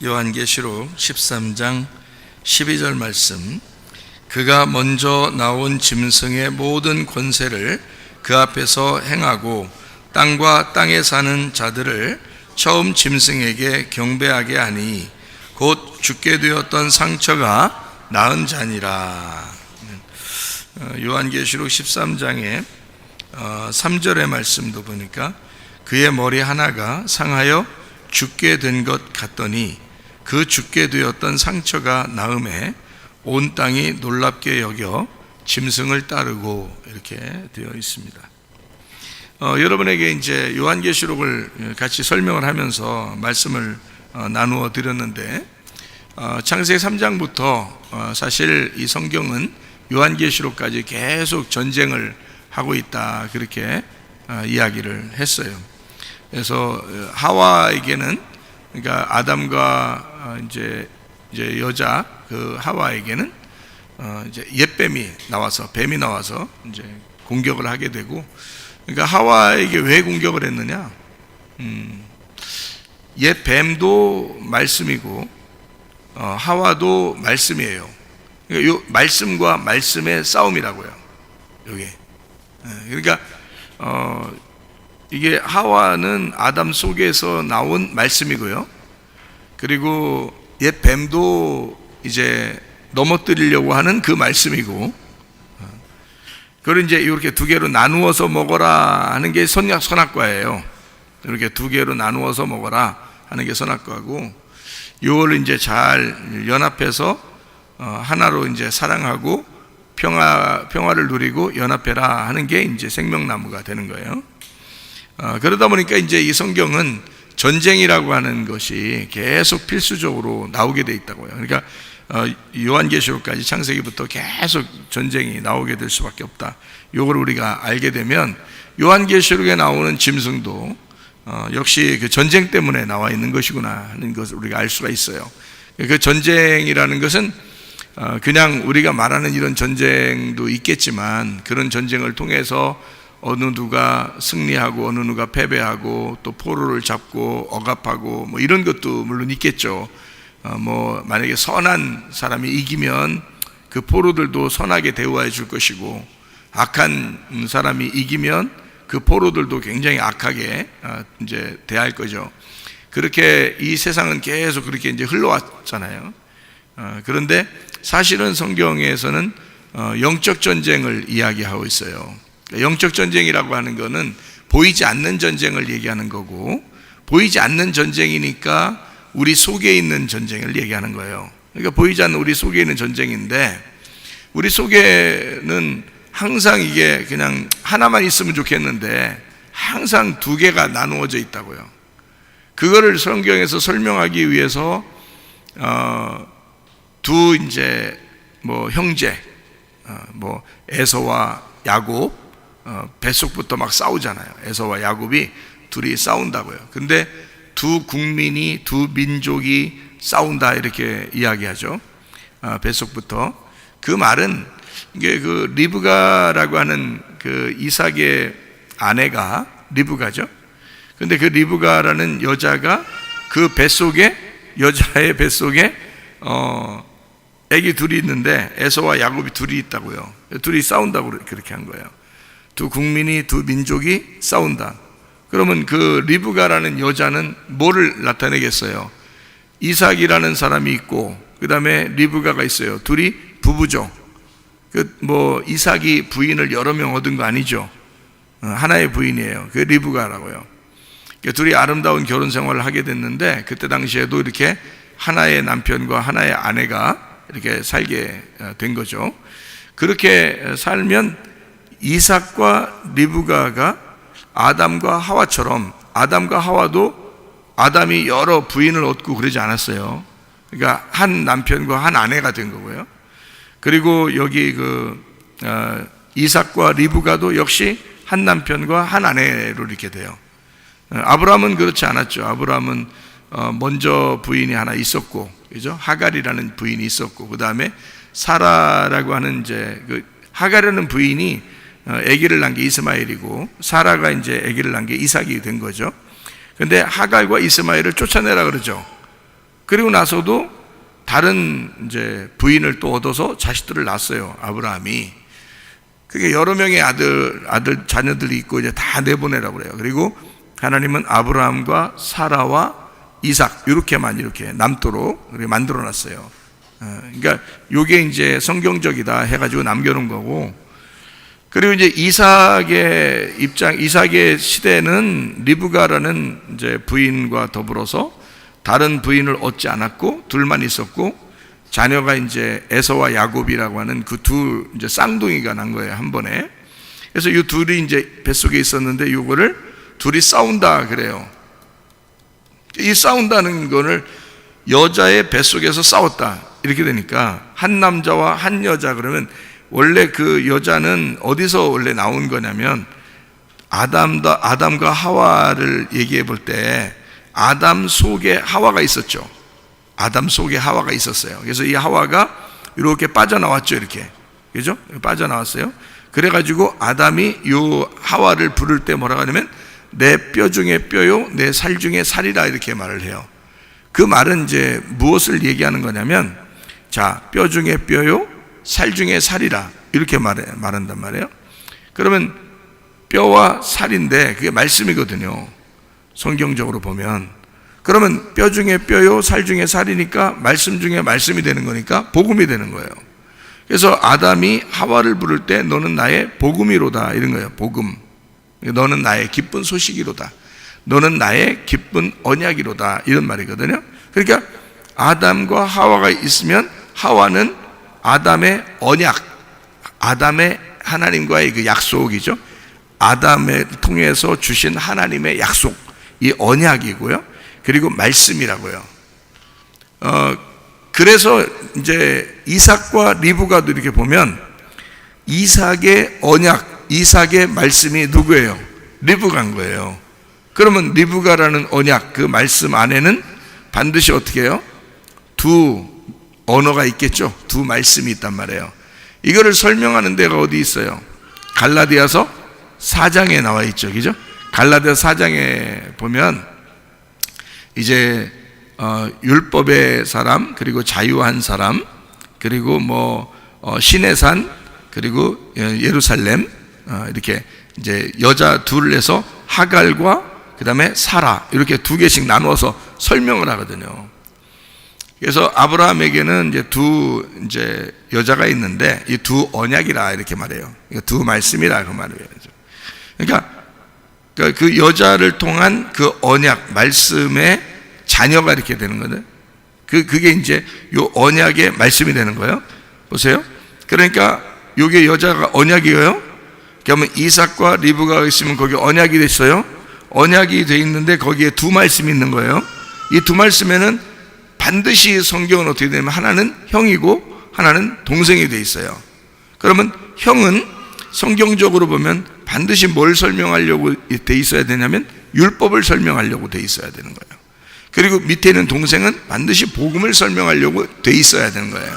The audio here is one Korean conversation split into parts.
요한계시록 13장 12절 말씀. 그가 먼저 나온 짐승의 모든 권세를 그 앞에서 행하고 땅과 땅에 사는 자들을 처음 짐승에게 경배하게 하니 곧 죽게 되었던 상처가 나은 자니라. 요한계시록 13장의 3절의 말씀도 보니까 그의 머리 하나가 상하여 죽게 된 것 같더니 그 죽게 되었던 상처가 나음에 온 땅이 놀랍게 여겨 짐승을 따르고 이렇게 되어 있습니다. 여러분에게 이제 요한계시록을 같이 설명을 하면서 말씀을 나누어 드렸는데, 창세기 3장부터 사실 이 성경은 요한계시록까지 계속 전쟁을 하고 있다, 그렇게 이야기를 했어요. 그래서 하와에게는, 그러니까 아담과 이제 여자 그 하와에게는 이제 옛뱀이 나와서, 뱀이 나와서 이제 공격을 하게 되고, 그러니까 하와에게 왜 공격을 했느냐? 옛뱀도 말씀이고 하와도 말씀이에요. 그러니까 요 말씀과 말씀의 싸움이라고요, 이게. 그러니까 이게 하와는 아담 속에서 나온 말씀이고요, 그리고 옛 뱀도 이제 넘어뜨리려고 하는 그 말씀이고, 그걸 이제 이렇게 두 개로 나누어서 먹어라 하는 게 선악과예요. 이렇게 두 개로 나누어서 먹어라 하는 게 선악과고, 이걸 이제 잘 연합해서 하나로 이제 사랑하고 평화를 누리고 연합해라 하는 게 이제 생명나무가 되는 거예요. 그러다 보니까 이제 이 성경은 전쟁이라고 하는 것이 계속 필수적으로 나오게 돼 있다고요. 그러니까 요한계시록까지, 창세기부터 계속 전쟁이 나오게 될 수밖에 없다. 이걸 우리가 알게 되면 요한계시록에 나오는 짐승도 역시 그 전쟁 때문에 나와 있는 것이구나 하는 것을 우리가 알 수가 있어요. 그 전쟁이라는 것은 그냥 우리가 말하는 이런 전쟁도 있겠지만, 그런 전쟁을 통해서 어느 누가 승리하고 어느 누가 패배하고 또 포로를 잡고 억압하고 뭐 이런 것도 물론 있겠죠. 뭐 만약에 선한 사람이 이기면 그 포로들도 선하게 대우해 줄 것이고, 악한 사람이 이기면 그 포로들도 굉장히 악하게 이제 대할 거죠. 그렇게 이 세상은 계속 그렇게 이제 흘러왔잖아요. 그런데 사실은 성경에서는 영적 전쟁을 이야기하고 있어요. 영적 전쟁이라고 하는 것은 보이지 않는 전쟁을 얘기하는 거고, 보이지 않는 전쟁이니까 우리 속에 있는 전쟁을 얘기하는 거예요. 그러니까 보이지 않는 우리 속에 있는 전쟁인데, 우리 속에는 항상 이게 그냥 하나만 있으면 좋겠는데 항상 두 개가 나누어져 있다고요. 그거를 성경에서 설명하기 위해서 두 이제 뭐 형제, 뭐 에서와 야곱, 뱃속부터 막 싸우잖아요. 에서와 야곱이 둘이 싸운다고요. 근데 두 국민이, 두 민족이 싸운다, 이렇게 이야기하죠. 뱃속부터. 그 말은 이게 그 리브가라고 하는 그 이삭의 아내가 리브가죠. 근데 그 리브가라는 여자가 그 뱃속에, 여자의 뱃속에 애기 둘이 있는데 에서와 야곱이 둘이 있다고요. 둘이 싸운다고 그렇게 한 거예요. 두 국민이, 두 민족이 싸운다. 그러면 그 리브가라는 여자는 뭐를 나타내겠어요? 이삭이라는 사람이 있고, 그 다음에 리브가가 있어요. 둘이 부부죠. 뭐 이삭이 부인을 여러 명 얻은 거 아니죠. 하나의 부인이에요. 그 리브가라고요. 둘이 아름다운 결혼 생활을 하게 됐는데, 그때 당시에도 이렇게 하나의 남편과 하나의 아내가 이렇게 살게 된 거죠. 그렇게 살면 이삭과 리브가가 아담과 하와처럼, 아담과 하와도 아담이 여러 부인을 얻고 그러지 않았어요. 그러니까 한 남편과 한 아내가 된 거고요. 그리고 여기 이삭과 리브가도 역시 한 남편과 한 아내로 이렇게 돼요. 아브라함은 그렇지 않았죠. 아브라함은 먼저 부인이 하나 있었고, 그죠? 하갈이라는 부인이 있었고, 그 다음에 사라라고 하는 이제 그 하갈이라는 부인이 아기를 낳은 게 이스마엘이고, 사라가 이제 아기를 낳은 게 이삭이 된 거죠. 근데 하갈과 이스마엘을 쫓아내라 그러죠. 그리고 나서도 다른 이제 부인을 또 얻어서 자식들을 낳았어요. 아브라함이. 그게 여러 명의 아들 자녀들이 있고 이제 다 내보내라고 그래요. 그리고 하나님은 아브라함과 사라와 이삭 이렇게만 이렇게 남도록 만들어 놨어요. 그러니까 이게 이제 성경적이다 해가지고 남겨놓은 거고, 그리고 이제 이삭의 시대는 리브가라는 이제 부인과 더불어서 다른 부인을 얻지 않았고 둘만 있었고, 자녀가 이제 에서와 야곱이라고 하는 그 두 이제 쌍둥이가 난 거예요, 한 번에. 그래서 이 둘이 이제 뱃속에 있었는데 이거를 둘이 싸운다 그래요. 이 싸운다는 거를 여자의 뱃속에서 싸웠다 이렇게 되니까 한 남자와 한 여자 그러면 원래 그 여자는 어디서 원래 나온 거냐면 아담과 하와를 얘기해 볼 때 아담 속에 하와가 있었죠. 아담 속에 하와가 있었어요. 그래서 이 하와가 이렇게 빠져나왔죠. 이렇게. 그죠? 빠져나왔어요. 그래가지고 아담이 이 하와를 부를 때 뭐라고 하냐면 내 뼈 중에 뼈요, 내 살 중에 살이라 이렇게 말을 해요. 그 말은 이제 무엇을 얘기하는 거냐면, 자, 뼈 중에 뼈요, 살 중에 살이라 이렇게 말한단 말이에요. 그러면 뼈와 살인데 그게 말씀이거든요. 성경적으로 보면. 그러면 뼈 중에 뼈요, 살 중에 살이니까 말씀 중에 말씀이 되는 거니까 복음이 되는 거예요. 그래서 아담이 하와를 부를 때 너는 나의 복음이로다 이런 거예요. 복음. 너는 나의 기쁜 소식이로다. 너는 나의 기쁜 언약이로다 이런 말이거든요. 그러니까 아담과 하와가 있으면 하와는 아담의 언약, 아담의 하나님과의 그 약속이죠. 아담을 통해서 주신 하나님의 약속, 이 언약이고요. 그리고 말씀이라고요. 그래서 이제 이삭과 리브가도 이렇게 보면 이삭의 언약, 이삭의 말씀이 누구예요? 리브가인 거예요. 그러면 리브가라는 언약, 그 말씀 안에는 반드시 어떻게 해요? 두 언어가 있겠죠. 두 말씀이 있단 말이에요. 이거를 설명하는 데가 어디 있어요? 갈라디아서 4장에 나와 있죠. 그죠? 갈라디아 4장에 보면 이제 율법의 사람, 그리고 자유한 사람, 그리고 신의 산, 그리고 예루살렘, 이렇게 이제 여자 둘에서 하갈과 그 다음에 사라 이렇게 두 개씩 나누어서 설명을 하거든요. 그래서 아브라함에게는 이제 두 이제 여자가 있는데 이 두 언약이라 이렇게 말해요. 두 말씀이라 그 말이에요. 그러니까 그 여자를 통한 그 언약 말씀의 자녀가 이렇게 되는 거는 그게 이제 요 언약의 말씀이 되는 거예요. 보세요. 그러니까 요게 여자가 언약이에요. 그러면 이삭과 리브가가 있으면 거기 언약이 됐어요. 언약이 돼 있는데 거기에 두 말씀이 있는 거예요. 이 두 말씀에는 반드시 성경은 어떻게 되냐면 하나는 형이고 하나는 동생이 돼 있어요. 그러면 형은 성경적으로 보면 반드시 뭘 설명하려고 돼 있어야 되냐면 율법을 설명하려고 돼 있어야 되는 거예요. 그리고 밑에 있는 동생은 반드시 복음을 설명하려고 돼 있어야 되는 거예요.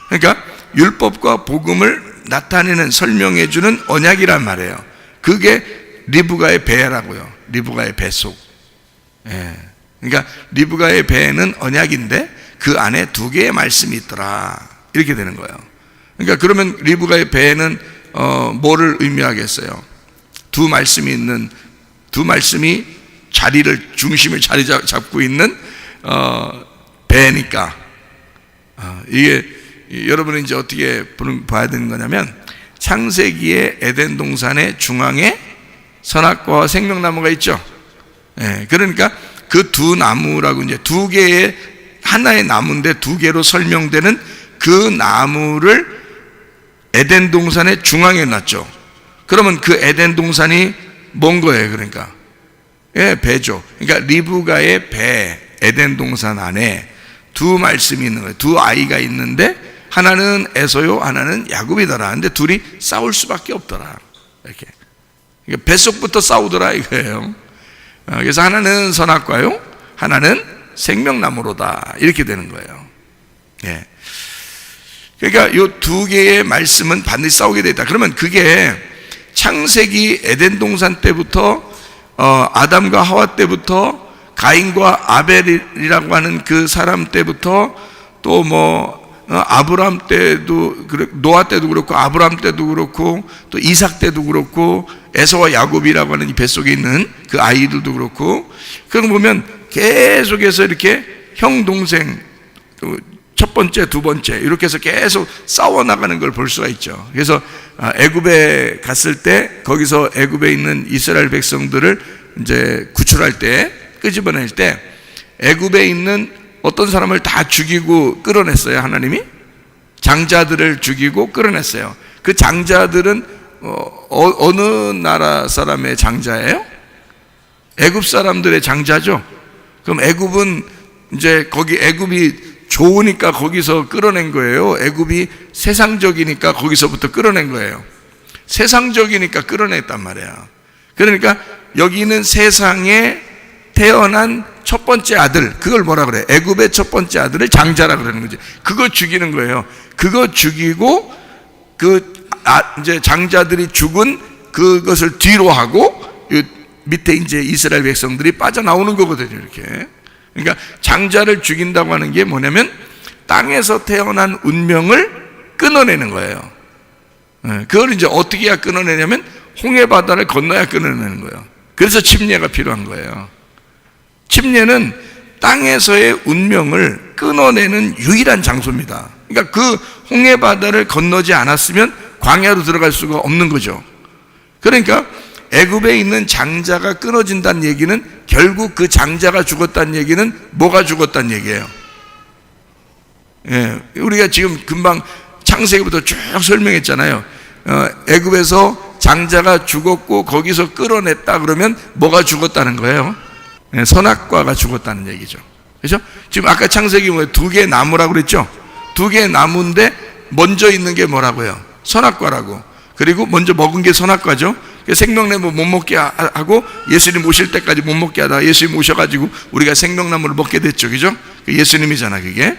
그러니까 율법과 복음을 나타내는 설명해주는 언약이란 말이에요. 그게 리브가의 배라고요. 리브가의 뱃속. 그러니까 리브가의 배는 언약인데 그 안에 두 개의 말씀이 있더라 이렇게 되는 거예요. 그러니까 그러면 리브가의 배는 뭐를 의미하겠어요? 두 말씀이 있는, 두 말씀이 중심을 자리 잡고 있는 배니까 이게 여러분이 이제 어떻게 봐야 되는 거냐면 창세기의 에덴 동산의 중앙에 선악과와 생명나무가 있죠. 그러니까 그 두 나무라고 이제 두 개의 하나의 나무인데 두 개로 설명되는 그 나무를 에덴 동산의 중앙에 놨죠. 그러면 그 에덴 동산이 뭔 거예요? 그러니까 배죠. 그러니까 리브가의 배, 에덴 동산 안에 두 말씀이 있는 거예요. 두 아이가 있는데 하나는 에서요, 하나는 야곱이더라. 근데 둘이 싸울 수밖에 없더라. 이렇게 그러니까 뱃속부터 싸우더라 이거예요. 그래서 하나는 선악과요, 하나는 생명나무로다 이렇게 되는 거예요. 그러니까 이 두 개의 말씀은 반드시 싸우게 되어 있다. 그러면 그게 창세기 에덴 동산 때부터 아담과 하와 때부터 가인과 아벨이라고 하는 그 사람 때부터 또 아브람 때도 노아 때도 그렇고 아브람 때도 그렇고 또 이삭 때도 그렇고 에서와 야곱이라고 하는 이 뱃속에 있는 그 아이들도 그렇고, 그런 거 보면 계속해서 이렇게 형 동생 첫 번째 두 번째 이렇게 해서 계속 싸워 나가는 걸 볼 수가 있죠. 그래서 애굽에 갔을 때 거기서 애굽에 있는 이스라엘 백성들을 이제 구출할 때, 끄집어낼 때 애굽에 있는 어떤 사람을 다 죽이고 끌어냈어요. 하나님이 장자들을 죽이고 끌어냈어요. 그 장자들은 어느 나라 사람의 장자예요? 애굽 사람들의 장자죠. 그럼 애굽은 이제 거기 애굽이 좋으니까 거기서 끌어낸 거예요? 애굽이 세상적이니까 거기서부터 끌어낸 거예요? 세상적이니까 끌어냈단 말이야. 그러니까 여기는 세상에 태어난 첫 번째 아들, 그걸 뭐라 그래? 애굽의 첫 번째 아들을 장자라 그러는 거지. 그거 죽이는 거예요. 그거 죽이고 이제 장자들이 죽은 그것을 뒤로 하고 밑에 이제 이스라엘 백성들이 빠져나오는 거거든요. 이렇게. 그러니까 장자를 죽인다고 하는 게 뭐냐면 땅에서 태어난 운명을 끊어내는 거예요. 그걸 이제 어떻게 해야 끊어내냐면 홍해 바다를 건너야 끊어내는 거예요. 그래서 침례가 필요한 거예요. 침례는 땅에서의 운명을 끊어내는 유일한 장소입니다. 그러니까 그 홍해 바다를 건너지 않았으면 광야로 들어갈 수가 없는 거죠. 그러니까 애굽에 있는 장자가 끊어진다는 얘기는 결국 그 장자가 죽었다는 얘기는 뭐가 죽었다는 얘기예요? 우리가 지금 금방 창세기부터 쭉 설명했잖아요. 애굽에서 장자가 죽었고 거기서 끌어냈다 그러면 뭐가 죽었다는 거예요? 선악과가 죽었다는 얘기죠. 그렇죠? 지금 아까 창세기 두 개의 나무라고 그랬죠? 두 개의 나무인데 먼저 있는 게 뭐라고요? 선악과라고. 그리고 먼저 먹은 게 선악과죠. 생명나무 못 먹게 하고 예수님 오실 때까지 못 먹게 하다가 예수님 오셔가지고 우리가 생명나무를 먹게 됐죠. 그죠? 예수님이잖아 그게.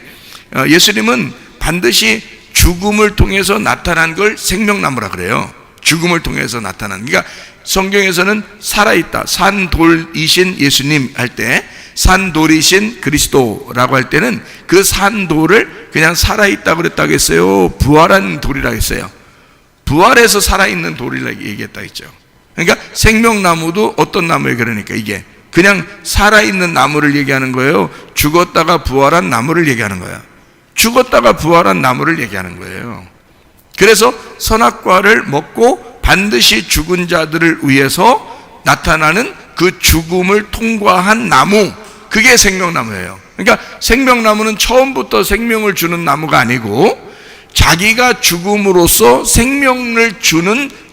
예수님은 반드시 죽음을 통해서 나타난 걸 생명나무라 그래요. 죽음을 통해서 나타난. 그러니까 성경에서는 살아있다, 산돌이신 예수님 할 때, 산돌이신 그리스도라고 할 때는 그 산돌을 그냥 살아있다고 그랬다고 했어요? 부활한 돌이라고 했어요? 부활해서 살아있는 돌이라고 얘기했다 했죠. 그러니까 생명나무도 어떤 나무예요? 그러니까 이게 그냥 살아있는 나무를 얘기하는 거예요? 죽었다가 부활한 나무를 얘기하는 거야? 죽었다가 부활한 나무를 얘기하는 거예요. 그래서 선악과를 먹고 반드시 죽은 자들을 위해서 나타나는 그 죽음을 통과한 나무, 그게 생명나무예요. 그러니까 생명나무는 처음부터 생명을 주는 나무가 아니고 자기가 죽음으로써 생명을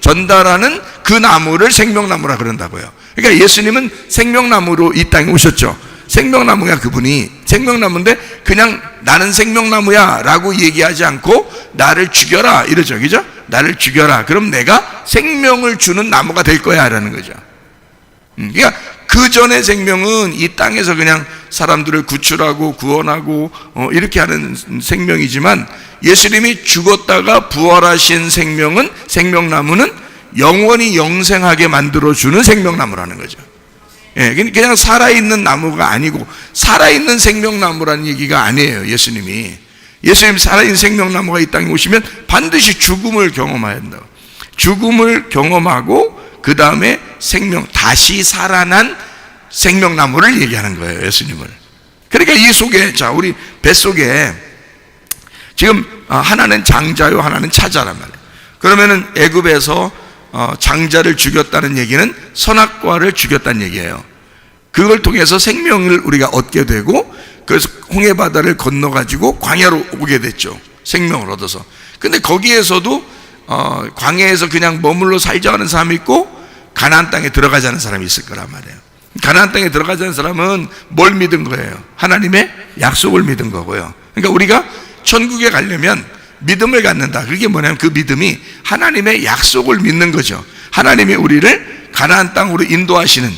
전달하는 그 나무를 생명나무라 그런다고요. 그러니까 예수님은 생명나무로 이 땅에 오셨죠. 생명나무야 그분이. 생명나무인데 그냥 나는 생명나무야 라고 얘기하지 않고 나를 죽여라 이러죠. 그죠? 나를 죽여라. 그럼 내가 생명을 주는 나무가 될 거야 라는 거죠. 그러니까 그 전의 생명은 이 땅에서 그냥 사람들을 구출하고 구원하고 이렇게 하는 생명이지만 예수님이 죽었다가 부활하신 생명은, 생명나무는 영원히 영생하게 만들어주는 생명나무라는 거죠. 그냥 살아있는 나무가 아니고 살아있는 생명나무라는 얘기가 아니에요. 예수님 살아있는 생명나무가 이 땅에 오시면 반드시 죽음을 경험해야 한다. 죽음을 경험하고 그 다음에 생명, 다시 살아난 생명나무를 얘기하는 거예요. 예수님을. 그러니까 이 속에, 자, 우리 뱃속에 지금 하나는 장자요, 하나는 차자란 말이에요. 그러면은 애굽에서 장자를 죽였다는 얘기는 선악과를 죽였다는 얘기예요. 그걸 통해서 생명을 우리가 얻게 되고, 그래서 홍해 바다를 건너가지고 광야로 오게 됐죠. 생명을 얻어서. 근데 거기에서도 광야에서 그냥 머물러 살자 하는 사람이 있고 가나안 땅에 들어가자는 사람이 있을 거란 말이에요. 가나안 땅에 들어가자는 사람은 뭘 믿은 거예요? 하나님의 약속을 믿은 거고요. 그러니까 우리가 천국에 가려면 믿음을 갖는다. 그게 뭐냐면 그 믿음이 하나님의 약속을 믿는 거죠. 하나님이 우리를 가나안 땅으로 인도하시는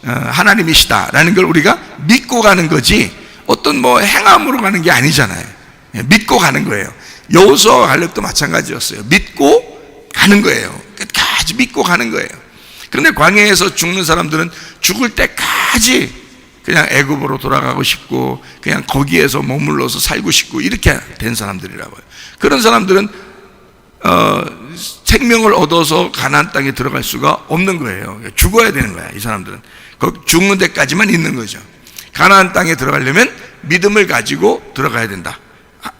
하나님이시다라는 걸 우리가 믿고 가는 거지 어떤 행함으로 가는 게 아니잖아요. 믿고 가는 거예요. 여호수아와 갈렙도 마찬가지였어요. 믿고 가는 거예요. 끝까지 믿고 가는 거예요. 그런데 광야에서 죽는 사람들은 죽을 때까지 그냥 애굽으로 돌아가고 싶고 그냥 거기에서 머물러서 살고 싶고 이렇게 된 사람들이라고요. 그런 사람들은 생명을 얻어서 가나안 땅에 들어갈 수가 없는 거예요. 죽어야 되는 거야. 이 사람들은 죽는 데까지만 있는 거죠. 가나안 땅에 들어가려면 믿음을 가지고 들어가야 된다.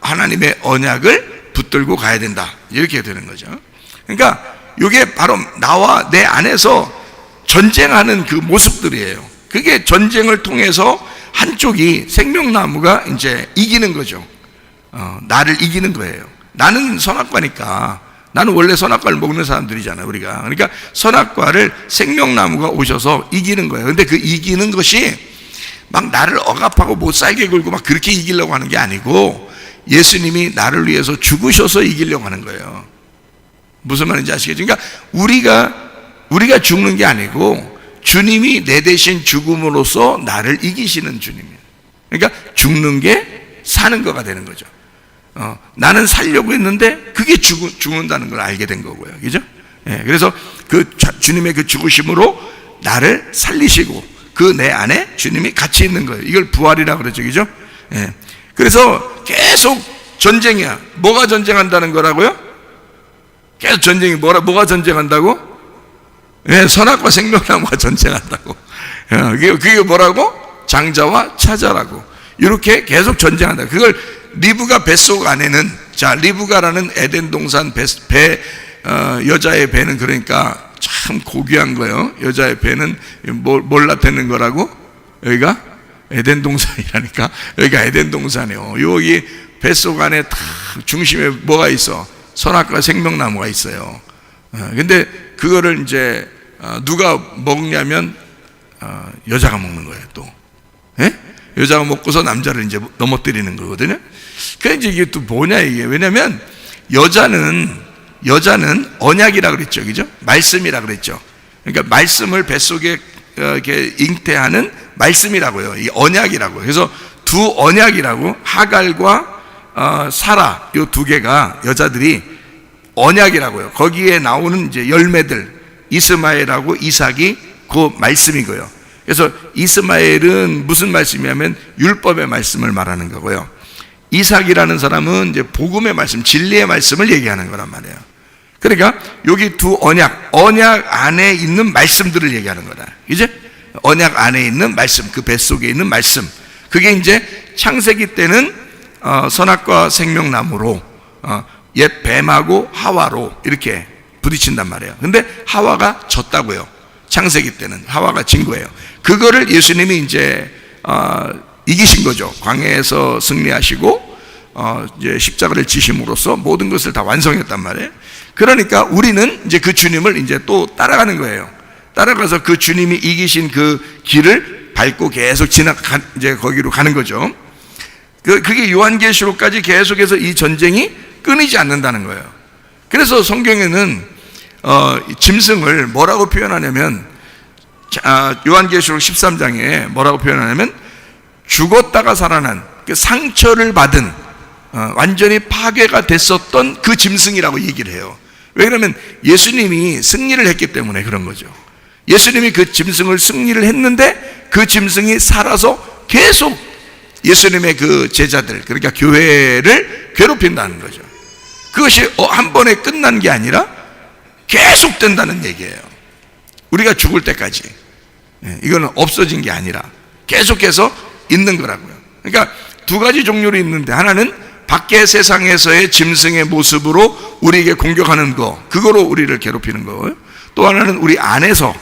하나님의 언약을 붙들고 가야 된다. 이렇게 되는 거죠. 그러니까 이게 바로 나와 내 안에서 전쟁하는 그 모습들이에요. 그게 전쟁을 통해서 한쪽이 생명나무가 이제 이기는 거죠. 나를 이기는 거예요. 나는 선악과니까, 나는 원래 선악과를 먹는 사람들이잖아요, 우리가. 그러니까 선악과를 생명나무가 오셔서 이기는 거예요. 근데 그 이기는 것이 막 나를 억압하고 못 살게 굴고 막 그렇게 이기려고 하는 게 아니고, 예수님이 나를 위해서 죽으셔서 이기려고 하는 거예요. 무슨 말인지 아시겠죠? 그러니까 우리가 죽는 게 아니고 주님이 내 대신 죽음으로써 나를 이기시는 주님이에요. 그러니까 죽는 게 사는 거가 되는 거죠. 나는 살려고 했는데 그게 죽는다는 걸 알게 된 거고요. 그죠? 예, 그래서 그 주님의 그 죽으심으로 나를 살리시고 그 내 안에 주님이 같이 있는 거예요. 이걸 부활이라고 그러죠. 그죠? 예. 그래서 계속 전쟁이야. 뭐가 전쟁한다는 거라고요? 계속 전쟁이 뭐가 전쟁한다고? 예, 선악과 생명나무가 전쟁한다고. 그게 뭐라고? 장자와 차자라고. 이렇게 계속 전쟁한다. 그걸 리브가 뱃속 안에는, 자, 리브가라는 에덴 동산 여자의 배는 그러니까 참 고귀한 거예요. 여자의 배는 뭘 나타내는 거라고? 여기가 에덴 동산이라니까. 여기가 에덴 동산이에요. 여기 뱃속 안에 다 중심에 뭐가 있어? 선악과 생명나무가 있어요. 근데 그거를 이제 누가 먹냐면 여자가 먹는 거예요. 또 예? 여자가 먹고서 남자를 이제 넘어뜨리는 거거든요. 그래 이제 이게 또 뭐냐 이게. 왜냐면 여자는 언약이라 그랬죠. 그죠? 말씀이라 그랬죠. 그러니까 말씀을 뱃속에 이렇게 잉태하는 말씀이라고요. 이 언약이라고. 그래서 두 언약이라고, 하갈과 사라, 요 두 개가 여자들이 언약이라고요. 거기에 나오는 이제 열매들, 이스마엘하고 이삭이 그 말씀이고요. 그래서 이스마엘은 무슨 말씀이냐면 율법의 말씀을 말하는 거고요. 이삭이라는 사람은 이제 복음의 말씀, 진리의 말씀을 얘기하는 거란 말이에요. 그러니까 여기 두 언약 안에 있는 말씀들을 얘기하는 거다. 이제 언약 안에 있는 말씀, 그 뱃속에 있는 말씀. 그게 이제 창세기 때는 선악과 생명나무로 옛 뱀하고 하와로 이렇게 부딪힌단 말이에요. 근데 하와가 졌다고요. 창세기 때는 하와가 진 거예요. 그거를 예수님이 이제 이기신 거죠. 광야에서 승리하시고 이제 십자가를 지심으로써 모든 것을 다 완성했단 말이에요. 그러니까 우리는 이제 그 주님을 이제 또 따라가는 거예요. 따라가서 그 주님이 이기신 그 길을 밟고 계속 이제 거기로 가는 거죠. 그게 요한계시록까지 계속해서 이 전쟁이 끊이지 않는다는 거예요. 그래서 성경에는 짐승을 뭐라고 표현하냐면, 요한계시록 13장에 뭐라고 표현하냐면 죽었다가 살아난, 그 상처를 받은 완전히 파괴가 됐었던 그 짐승이라고 얘기를 해요. 왜 그러면 예수님이 승리를 했기 때문에 그런 거죠. 예수님이 그 짐승을 승리를 했는데 그 짐승이 살아서 계속 예수님의 그 제자들, 그러니까 교회를 괴롭힌다는 거죠. 그것이 한 번에 끝난 게 아니라 계속 된다는 얘기예요. 우리가 죽을 때까지. 이거는 없어진 게 아니라 계속해서 있는 거라고요. 그러니까 두 가지 종류로 있는데, 하나는 밖의 세상에서의 짐승의 모습으로 우리에게 공격하는 거, 그거로 우리를 괴롭히는 거고요. 또 하나는 우리 안에서,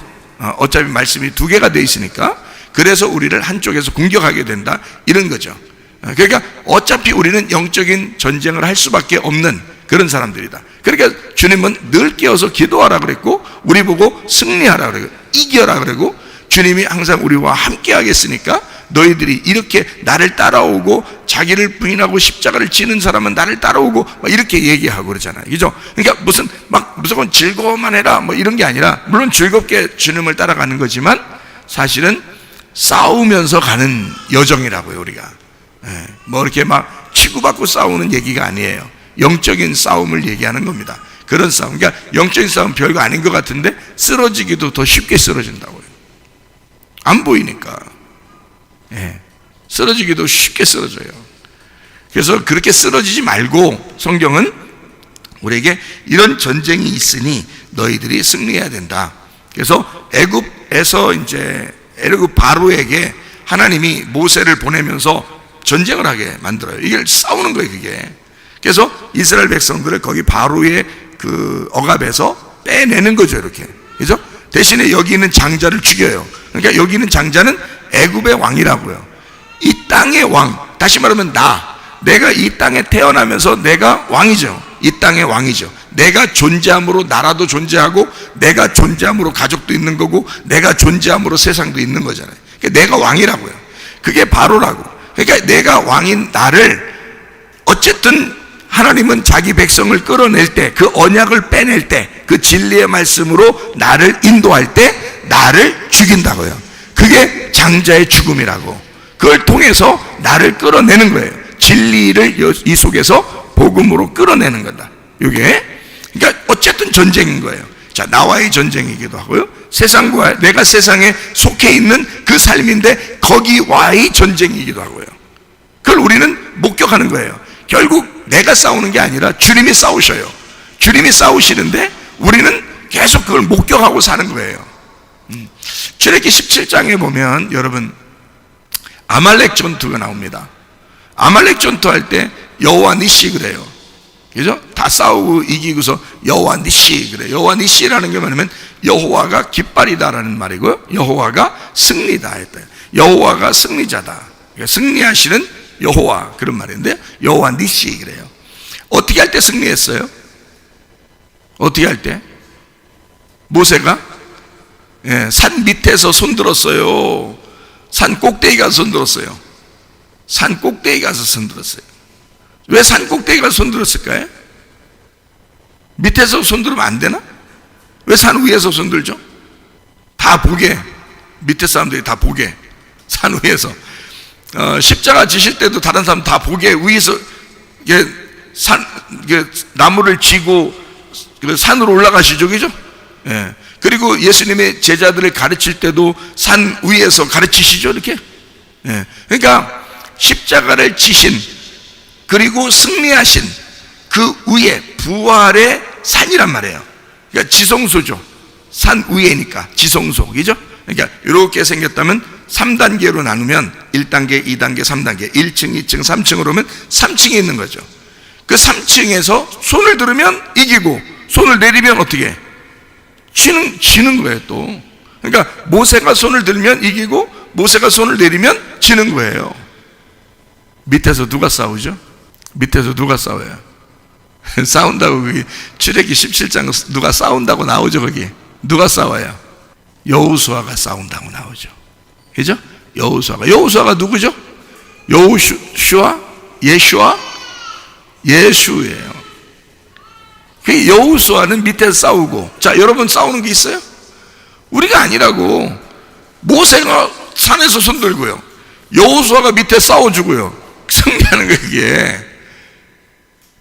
어차피 말씀이 두 개가 돼 있으니까 그래서 우리를 한쪽에서 공격하게 된다, 이런 거죠. 그러니까 어차피 우리는 영적인 전쟁을 할 수밖에 없는 그런 사람들이다. 그러니까 주님은 늘 깨어서 기도하라 그랬고, 우리 보고 승리하라 그러고, 이겨라 그러고, 주님이 항상 우리와 함께 하겠으니까 너희들이 이렇게 나를 따라오고, 자기를 부인하고 십자가를 지는 사람은 나를 따라오고, 이렇게 얘기하고 그러잖아요. 그죠? 그러니까 무조건 즐거워만 해라 이런 게 아니라, 물론 즐겁게 주님을 따라가는 거지만 사실은 싸우면서 가는 여정이라고요, 우리가. 이렇게 막 치고받고 싸우는 얘기가 아니에요. 영적인 싸움을 얘기하는 겁니다. 그런 싸움. 그러니까 영적인 싸움 별거 아닌 것 같은데 쓰러지기도 더 쉽게 쓰러진다고요. 안 보이니까. 쓰러지기도 쉽게 쓰러져요. 그래서 그렇게 쓰러지지 말고 성경은 우리에게 이런 전쟁이 있으니 너희들이 승리해야 된다. 그래서 애굽에서 이제 애굽 바로에게 하나님이 모세를 보내면서 전쟁을 하게 만들어요. 이게 싸우는 거예요, 그게. 그래서 이스라엘 백성들을 거기 바로의 그 억압에서 빼내는 거죠, 이렇게. 그죠? 대신에 여기 있는 장자를 죽여요. 그러니까 여기 있는 장자는 애굽의 왕이라고요. 이 땅의 왕, 다시 말하면 내가 이 땅에 태어나면서 내가 왕이죠. 이 땅의 왕이죠. 내가 존재함으로 나라도 존재하고, 내가 존재함으로 가족도 있는 거고, 내가 존재함으로 세상도 있는 거잖아요. 그러니까 내가 왕이라고요. 그게 바로라고. 그러니까 내가 왕인 나를 어쨌든 하나님은 자기 백성을 끌어낼 때, 그 언약을 빼낼 때, 그 진리의 말씀으로 나를 인도할 때 나를 죽인다고요. 그게 장자의 죽음이라고. 그걸 통해서 나를 끌어내는 거예요. 진리를 이 속에서 복음으로 끌어내는 거다. 이게 그러니까 어쨌든 전쟁인 거예요. 자, 나와의 전쟁이기도 하고요, 세상과 내가 세상에 속해 있는 그 삶인데 거기와의 전쟁이기도 하고요. 그걸 우리는 목격하는 거예요. 결국 내가 싸우는 게 아니라 주님이 싸우셔요. 주님이 싸우시는데 우리는 계속 그걸 목격하고 사는 거예요. 출애굽기 17장에 보면 여러분 아말렉 전투가 나옵니다. 아말렉 전투할 때 여호와 니시 그래요. 그죠? 다 싸우고 이기고서 여호와 니시 그래요. 여호와 니시라는 게 뭐냐면 여호와가 깃발이다라는 말이고요, 여호와가 승리다 했다. 여호와가 승리자다. 그러니까 승리하시는 여호와, 그런 말인데 여호와 니시 그래요. 어떻게 할 때 승리했어요? 어떻게 할 때? 모세가 산 밑에서 손들었어요. 산 꼭대기 가서 손들었어요. 산 꼭대기 가서 손들었어요. 왜 산 꼭대기 가서 손들었을까요? 밑에서 손들으면 안 되나? 왜 산 위에서 손들죠? 다 보게, 밑에 사람들이 다 보게, 산 위에서. 십자가 지실 때도 다른 사람 다 보게 위에서 나무를 지고 산으로 올라가시죠, 그죠? 그리고 예수님의 제자들을 가르칠 때도 산 위에서 가르치시죠, 이렇게. 그러니까 십자가를 지신, 그리고 승리하신 그 위에 부활의 산이란 말이에요. 그러니까 지성소죠. 산 위에니까 지성소, 그죠? 그러니까 이렇게 생겼다면 3단계로 나누면 1단계, 2단계, 3단계, 1층, 2층, 3층으로 오면 3층이 있는 거죠. 그 3층에서 손을 들으면 이기고, 손을 내리면 어떻게? 지는 거예요, 또. 그러니까 모세가 손을 들면 이기고, 모세가 손을 내리면 지는 거예요. 밑에서 누가 싸우죠? 밑에서 누가 싸워요? 싸운다고, 거기 출애굽기 17장 누가 싸운다고 나오죠, 거기. 누가 싸워요? 여호수아가 싸운다고 나오죠. 그죠? 여호수아가 누구죠? 여호슈아? 예수예요. 그 여호수아는 밑에서 싸우고. 자, 여러분 싸우는 게 있어요? 우리가 아니라고. 모세가 산에서 손 들고요, 여호수아가 밑에 싸워주고요, 승리하는 거예요, 이게.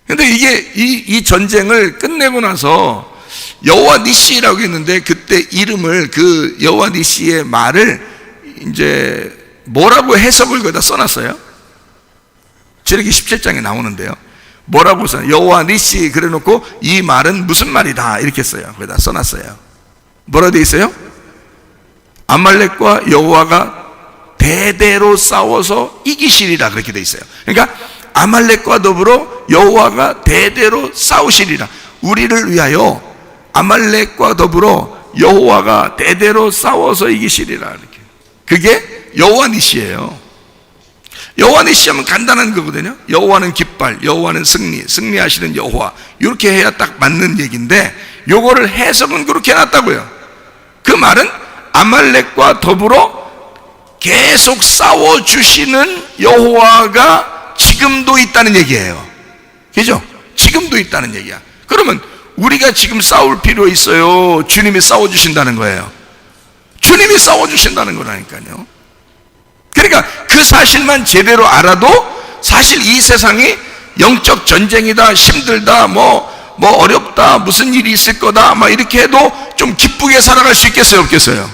근데 이게 이 전쟁을 끝내고 나서 여호와 니시라고 했는데, 그때 이름을, 그 여호와 니시의 말을 이제 뭐라고 해석을 거기다 써놨어요? 출애굽기 17장에 나오는데요, 뭐라고 써요? 여호와 니시 그래 놓고 이 말은 무슨 말이다 이렇게 써요. 거기다 써놨어요. 뭐라 돼 있어요? 아말렉과 여호와가 대대로 싸워서 이기시리라, 그렇게 돼 있어요. 그러니까 아말렉과 더불어 여호와가 대대로 싸우시리라. 우리를 위하여 아말렉과 더불어 여호와가 대대로 싸워서 이기시리라, 이렇게. 그게 여호와 니시예요. 여호와 니시 하면 간단한 거거든요. 여호와는 깃발, 여호와는 승리하시는 여호와, 이렇게 해야 딱 맞는 얘기인데, 요거를 해석은 그렇게 해놨다고요. 그 말은 아말렉과 더불어 계속 싸워주시는 여호와가 지금도 있다는 얘기예요. 그죠? 지금도 있다는 얘기야. 그러면 우리가 지금 싸울 필요 있어요? 주님이 싸워주신다는 거예요. 주님이 싸워주신다는 거라니까요. 그러니까 그 사실만 제대로 알아도 사실 이 세상이 영적 전쟁이다, 힘들다, 뭐 어렵다, 무슨 일이 있을 거다, 막 이렇게 해도 좀 기쁘게 살아갈 수 있겠어요, 없겠어요?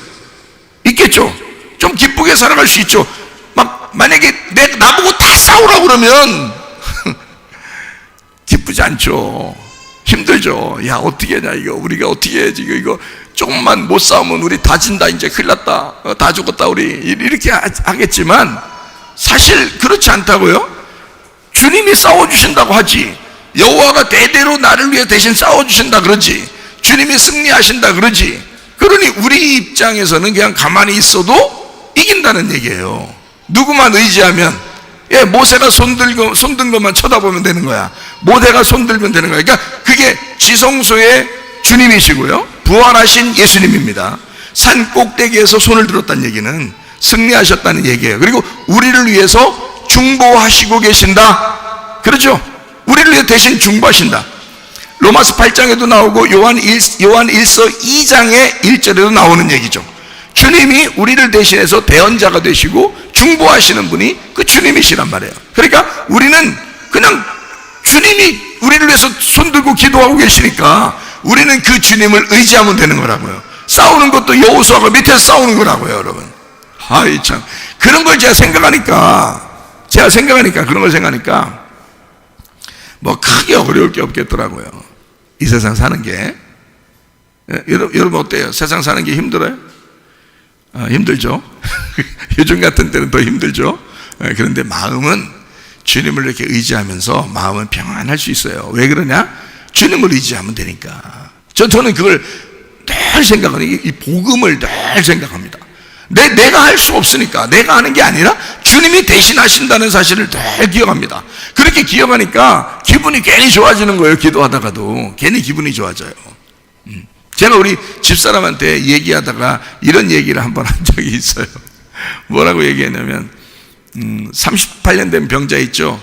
있겠죠? 좀 기쁘게 살아갈 수 있죠. 막 만약에 나보고 다 싸우라고 그러면 기쁘지 않죠. 힘들죠. 야, 어떻게 하냐, 이거. 우리가 어떻게 해야지, 이거. 조금만 못 싸우면 우리 다 진다, 이제 큰일 났다. 다 죽었다, 우리. 이렇게 하겠지만, 사실 그렇지 않다고요. 주님이 싸워주신다고 하지. 여호와가 대대로 나를 위해 대신 싸워주신다 그러지. 주님이 승리하신다 그러지. 그러니 우리 입장에서는 그냥 가만히 있어도 이긴다는 얘기예요. 누구만 의지하면, 모세가 손든 것만 쳐다보면 되는 거야. 모세가 손들면 되는 거야. 그러니까 그게 지성소의 주님이시고요, 부활하신 예수님입니다. 산 꼭대기에서 손을 들었다는 얘기는 승리하셨다는 얘기예요. 그리고 우리를 위해서 중보하시고 계신다. 그렇죠? 우리를 위해 대신 중보하신다. 로마서 8장에도 나오고 요한 1서 2장의 1절에도 나오는 얘기죠. 주님이 우리를 대신해서 대언자가 되시고 중보하시는 분이 그 주님이시란 말이에요. 그러니까 우리는 그냥 주님이 우리를 위해서 손들고 기도하고 계시니까 우리는 그 주님을 의지하면 되는 거라고요. 싸우는 것도 여호수아가 밑에서 싸우는 거라고요, 여러분. 아이 참, 그런 걸 제가 생각하니까 그런 걸 생각하니까 뭐 크게 어려울 게 없겠더라고요. 이 세상 사는 게. 여러분 어때요? 세상 사는 게 힘들어요? 힘들죠. 요즘 같은 때는 더 힘들죠. 그런데 마음은 주님을 이렇게 의지하면서 마음은 평안할 수 있어요. 왜 그러냐? 주님을 의지하면 되니까. 저는 그걸 늘 생각하는, 이 복음을 늘 생각합니다. 내가 할 수 없으니까, 내가 하는 게 아니라 주님이 대신하신다는 사실을 늘 기억합니다. 그렇게 기억하니까 기분이 괜히 좋아지는 거예요. 기도하다가도 괜히 기분이 좋아져요. 제가 우리 집사람한테 얘기하다가 이런 얘기를 한번 한 적이 있어요. 뭐라고 얘기했냐면, 38년 된 병자 있죠?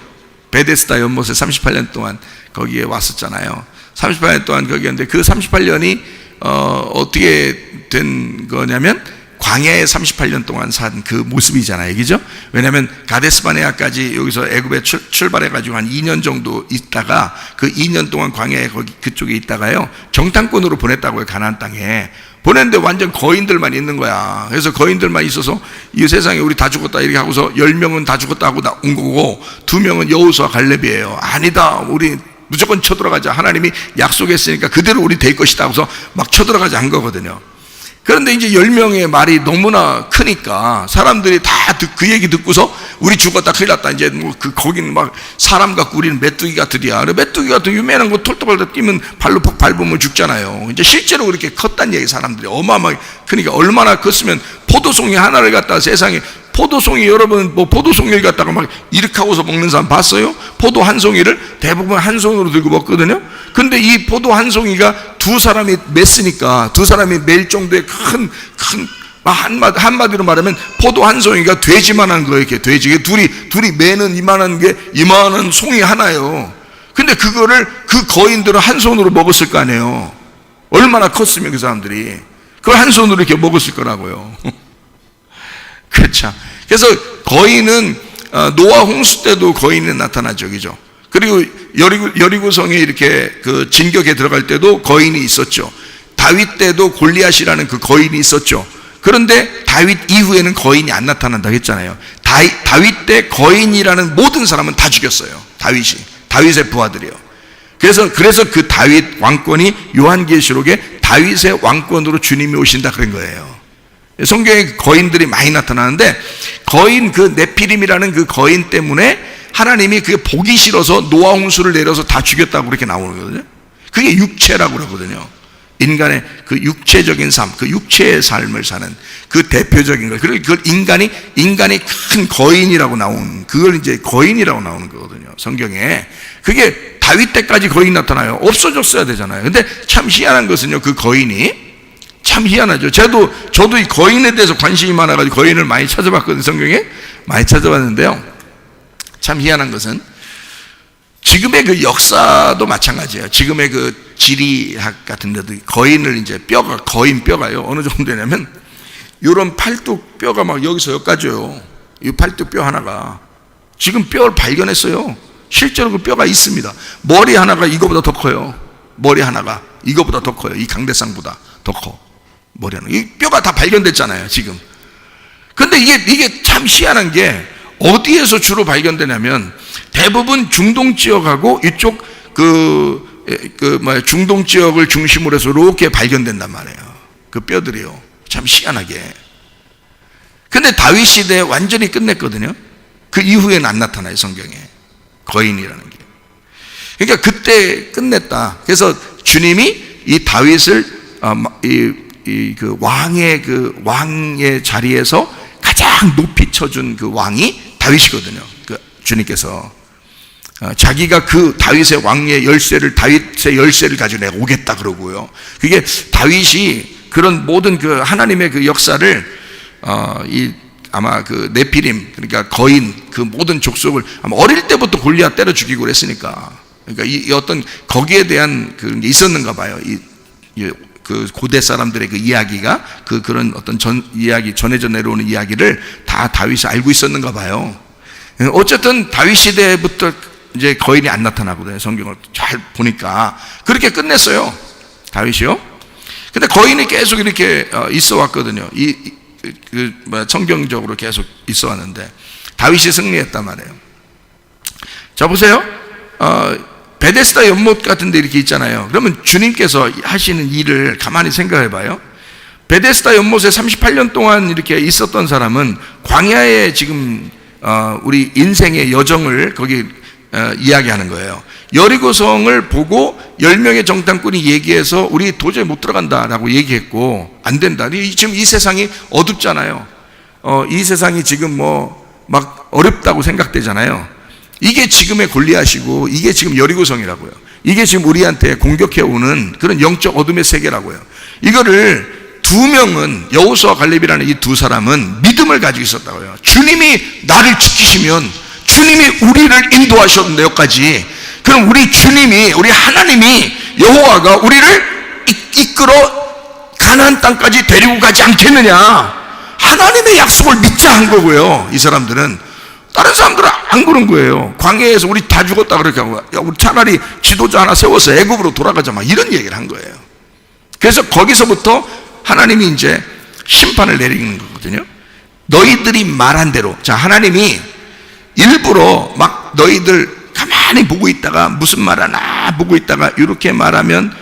베데스다 연못에 38년 동안 거기에 왔었잖아요. 38년 동안 거기였는데, 그 38년이 어떻게 된 거냐면 광야에 38년 동안 산 그 모습이잖아요, 그죠? 왜냐하면 가데스바네아까지 여기서 애굽에 출발해가지고 한 2년 정도 있다가 그 2년 동안 광야에 거기 그쪽에 있다가요, 정탐꾼으로 보냈다고요. 가나안 땅에 보냈는데 완전 거인들만 있는 거야. 그래서 거인들만 있어서 이 세상에 우리 다 죽었다 이렇게 하고서 10명은 다 죽었다 하고 온 거고, 2명은 여호수아 갈렙이에요. 아니다, 우리 무조건 쳐들어가자. 하나님이 약속했으니까 그대로 우리 될 것이다 하고서 막 쳐들어가자 한 거거든요. 그런데 이제 10명의 말이 너무나 크니까 사람들이 다 그 얘기 듣고서 우리 죽었다 큰일 났다, 이제 뭐 거기는 막 사람 같고 우리는 메뚜기 같으리야. 메뚜기 같은 유명한 거 털떡털떡 뛰면 발로 퍽 밟으면 죽잖아요. 이제 실제로 그렇게 컸단 얘기, 사람들이 어마어마하게. 그러니까 얼마나 컸으면 포도송이 하나를 갖다가 세상에, 포도송이, 여러분 뭐 포도송이를 갖다가 막 이렇게 하고서 먹는 사람 봤어요? 포도 한 송이를 대부분 한 손으로 들고 먹거든요. 근데 이 포도 한 송이가 두 사람이 맸으니까, 두 사람이 맬 정도의 큰 한마디로 말하면 포도 한 송이가 돼지만한 거예요. 이렇게 돼지, 둘이 매는 이만한 송이 하나예요. 근데 그거를 그 거인들은 한 손으로 먹었을 거 아니에요. 얼마나 컸으면 그 사람들이 그걸 한 손으로 이렇게 먹었을 거라고요. 그렇죠. 그래서 거인은 노아 홍수 때도 거인이 나타나죠, 그죠? 그리고 여리고성에 이렇게 그 진격에 들어갈 때도 거인이 있었죠. 다윗 때도 골리앗이라는 그 거인이 있었죠. 그런데 다윗 이후에는 거인이 안 나타난다고 했잖아요. 다윗 때 거인이라는 모든 사람은 다 죽였어요. 다윗의 부하들이요. 그래서 그 다윗 왕권이 요한계시록에 다윗의 왕권으로 주님이 오신다 그런 거예요. 성경에 거인들이 많이 나타나는데, 거인, 그 네피림이라는 그 거인 때문에 하나님이 그게 보기 싫어서 노아 홍수를 내려서 다 죽였다고 그렇게 나오는 거거든요. 그게 육체라고 그러거든요. 인간의 그 육체적인 삶, 그 육체의 삶을 사는 그 대표적인 거. 그걸 인간이 큰 거인이라고 그걸 이제 거인이라고 나오는 거거든요, 성경에. 그게 다윗 때까지 거인 나타나요. 없어졌어야 되잖아요. 근데 참 희한한 것은요, 그 거인이 참 희한하죠. 저도 이 거인에 대해서 관심이 많아가지고 거인을 많이 찾아봤거든요. 성경에 많이 찾아봤는데요, 참 희한한 것은 지금의 그 역사도 마찬가지예요. 지금의 그 지리학 같은 데도 거인을 이제 거인 뼈가요, 어느 정도 되냐면 이런 팔뚝 뼈가 막 여기서 여기까지요. 이 팔뚝 뼈 하나가 지금 뼈를 발견했어요. 실제로 그 뼈가 있습니다. 머리 하나가 이거보다 더 커요. 머리 하나가 이거보다 더 커요. 이 강대상보다 더 커. 머리 하나. 이 뼈가 다 발견됐잖아요, 지금. 근데 이게 참 희한한 게, 어디에서 주로 발견되냐면 대부분 중동 지역하고 이쪽 중동 지역을 중심으로 해서 이렇게 발견된단 말이에요. 그 뼈들이요. 참 희한하게. 근데 다윗 시대에 완전히 끝냈거든요. 그 이후에는 안 나타나요, 성경에. 거인이라는 게. 그러니까 그때 끝냈다. 그래서 주님이 이 다윗을 그 왕의 자리에서 가장 높이 쳐준 그 왕이 다윗이거든요. 그 주님께서 자기가 그 다윗의 왕의 다윗의 열쇠를 가지고 내가 오겠다 그러고요. 그게 다윗이 그런 모든 그 하나님의 그 역사를 아마 그 네피림, 그러니까 거인 그 모든 족속을 아마 어릴 때부터 골리앗 때려 죽이고 그랬으니까, 그러니까 이 어떤 거기에 대한 그런 게 있었는가 봐요. 그 고대 사람들의 그 이야기가 그런 어떤 이야기 전해져 내려오는 이야기를 다 다윗이 알고 있었는가 봐요. 어쨌든 다윗 시대부터 이제 거인이 안 나타나거든요. 성경을 잘 보니까 그렇게 끝냈어요, 다윗이요. 근데 거인이 계속 이렇게 있어 왔거든요. 성경적으로 계속 있어 왔는데 다윗이 승리했단 말이에요. 자, 보세요. 베데스다 연못 같은 데 이렇게 있잖아요. 그러면 주님께서 하시는 일을 가만히 생각해 봐요. 베데스다 연못에 38년 동안 이렇게 있었던 사람은 광야에 지금 우리 인생의 여정을 거기 이야기하는 거예요. 여리고성을 보고 10명의 정탐꾼이 얘기해서 우리 도저히 못 들어간다라고 얘기했고, 안 된다. 지금 이 세상이 어둡잖아요. 이 세상이 지금 막 어렵다고 생각되잖아요. 이게 지금의 골리앗이고, 이게 지금 여리고성이라고요. 이게 지금 우리한테 공격해 오는 그런 영적 어둠의 세계라고요. 이거를 두 명은, 여호수아와 갈렙이라는 이 두 사람은 믿음을 가지고 있었다고요. 주님이 나를 지키시면, 주님이 우리를 인도하셨는데 여기까지, 그럼 우리 주님이, 우리 하나님이, 여호와가 우리를 이끌어 가나안 땅까지 데리고 가지 않겠느냐, 하나님의 약속을 믿자 한 거고요. 이 사람들은. 다른 사람들은 안 그런 거예요. 광야에서 우리 다 죽었다 그렇게 하고, 야, 우리 차라리 지도자 하나 세워서 애굽으로 돌아가자, 막 이런 얘기를 한 거예요. 그래서 거기서부터 하나님이 이제 심판을 내리는 거거든요. 너희들이 말한 대로. 자, 하나님이 일부러 막 너희들 가만히 보고 있다가 무슨 말 하나 보고 있다가 이렇게 말하면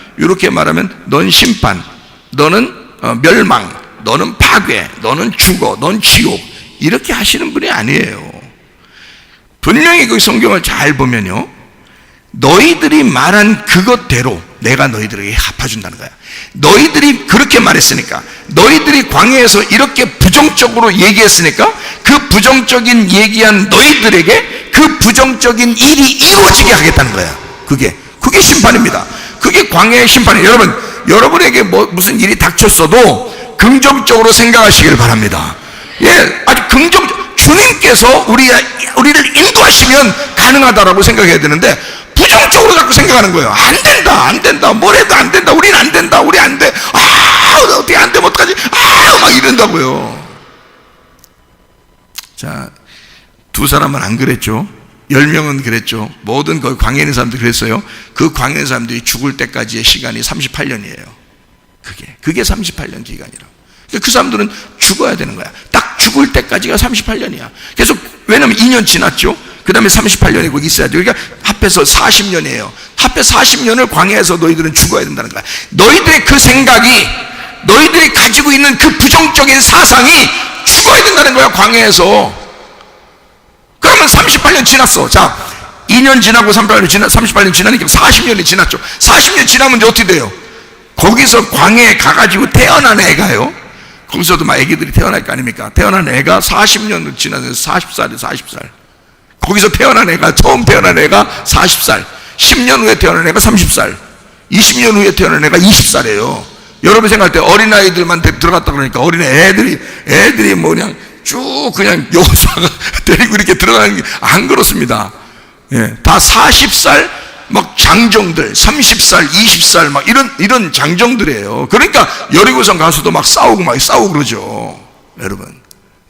넌 심판, 너는 멸망, 너는 파괴, 너는 죽어, 넌 지옥, 이렇게 하시는 분이 아니에요. 분명히 그 성경을 잘 보면요, 너희들이 말한 그것대로 내가 너희들에게 갚아준다는 거야. 너희들이 그렇게 말했으니까, 너희들이 광야에서 이렇게 부정적으로 얘기했으니까, 그 부정적인 얘기한 너희들에게 그 부정적인 일이 이루어지게 하겠다는 거야. 그게 심판입니다. 그게 광야의 심판이에요. 여러분에게 무슨 일이 닥쳤어도 긍정적으로 생각하시길 바랍니다. 예, 아주 주님께서 우리를 인도하시면 가능하다라고 생각해야 되는데, 부정적으로 자꾸 생각하는 거예요. 안 된다, 뭘 해도 안 된다, 우린 안 된다, 우리 안 돼, 어떻게 안 되면 어떡하지, 막 이런다고요. 자, 두 사람은 안 그랬죠. 10명은 그랬죠. 모든 그 광야에 있는 사람들이 그랬어요. 그 광야에 있는 사람들이 죽을 때까지의 시간이 38년이에요. 그게 38년 기간이라고. 그 사람들은 죽어야 되는 거야. 딱 죽을 때까지가 38년이야. 그래서 왜냐면 2년 지났죠. 그 다음에 38년이고 있어야죠. 그러니까 합해서 40년이에요. 합해 40년을 광야에서 너희들은 죽어야 된다는 거야. 너희들의 그 생각이, 너희들이 가지고 있는 그 부정적인 사상이 죽어야 된다는 거야, 광야에서. 그러면 38년 지났어. 자, 2년 지나고 38년 지나니까 40년이 지났죠. 40년 지나면 이제 어떻게 돼요? 거기서 광야에 가가지고 태어난 애가요, 거기서도 막 애기들이 태어날 거 아닙니까? 태어난 애가 40년 지나서 40살. 거기서 태어난 애가, 처음 태어난 애가 40살. 10년 후에 태어난 애가 30살. 20년 후에 태어난 애가 20살이에요. 여러분 생각할 때 어린아이들만 들어갔다 그러니까 애들이 쭉 그냥 여호수아가 데리고 이렇게 들어가는 게 안 그렇습니다. 예, 다 40살, 막 장정들, 30살, 20살, 막 이런 장정들이에요. 그러니까 여리고성 가서도 막 싸우고 그러죠. 여러분,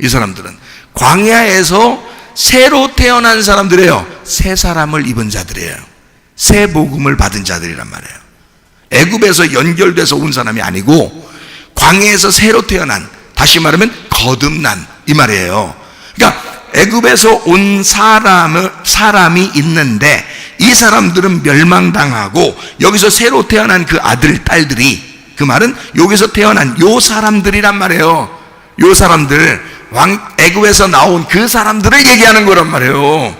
이 사람들은 광야에서 새로 태어난 사람들이에요. 새 사람을 입은 자들이에요. 새 복음을 받은 자들이란 말이에요. 애굽에서 연결돼서 온 사람이 아니고 광야에서 새로 태어난, 다시 말하면 거듭난, 이 말이에요. 그러니까 애굽에서 온 사람이 있는데 이 사람들은 멸망당하고 여기서 새로 태어난 그 아들, 딸들이, 그 말은 여기서 태어난 요 사람들이란 말이에요. 요 사람들, 애굽에서 나온 그 사람들을 얘기하는 거란 말이에요.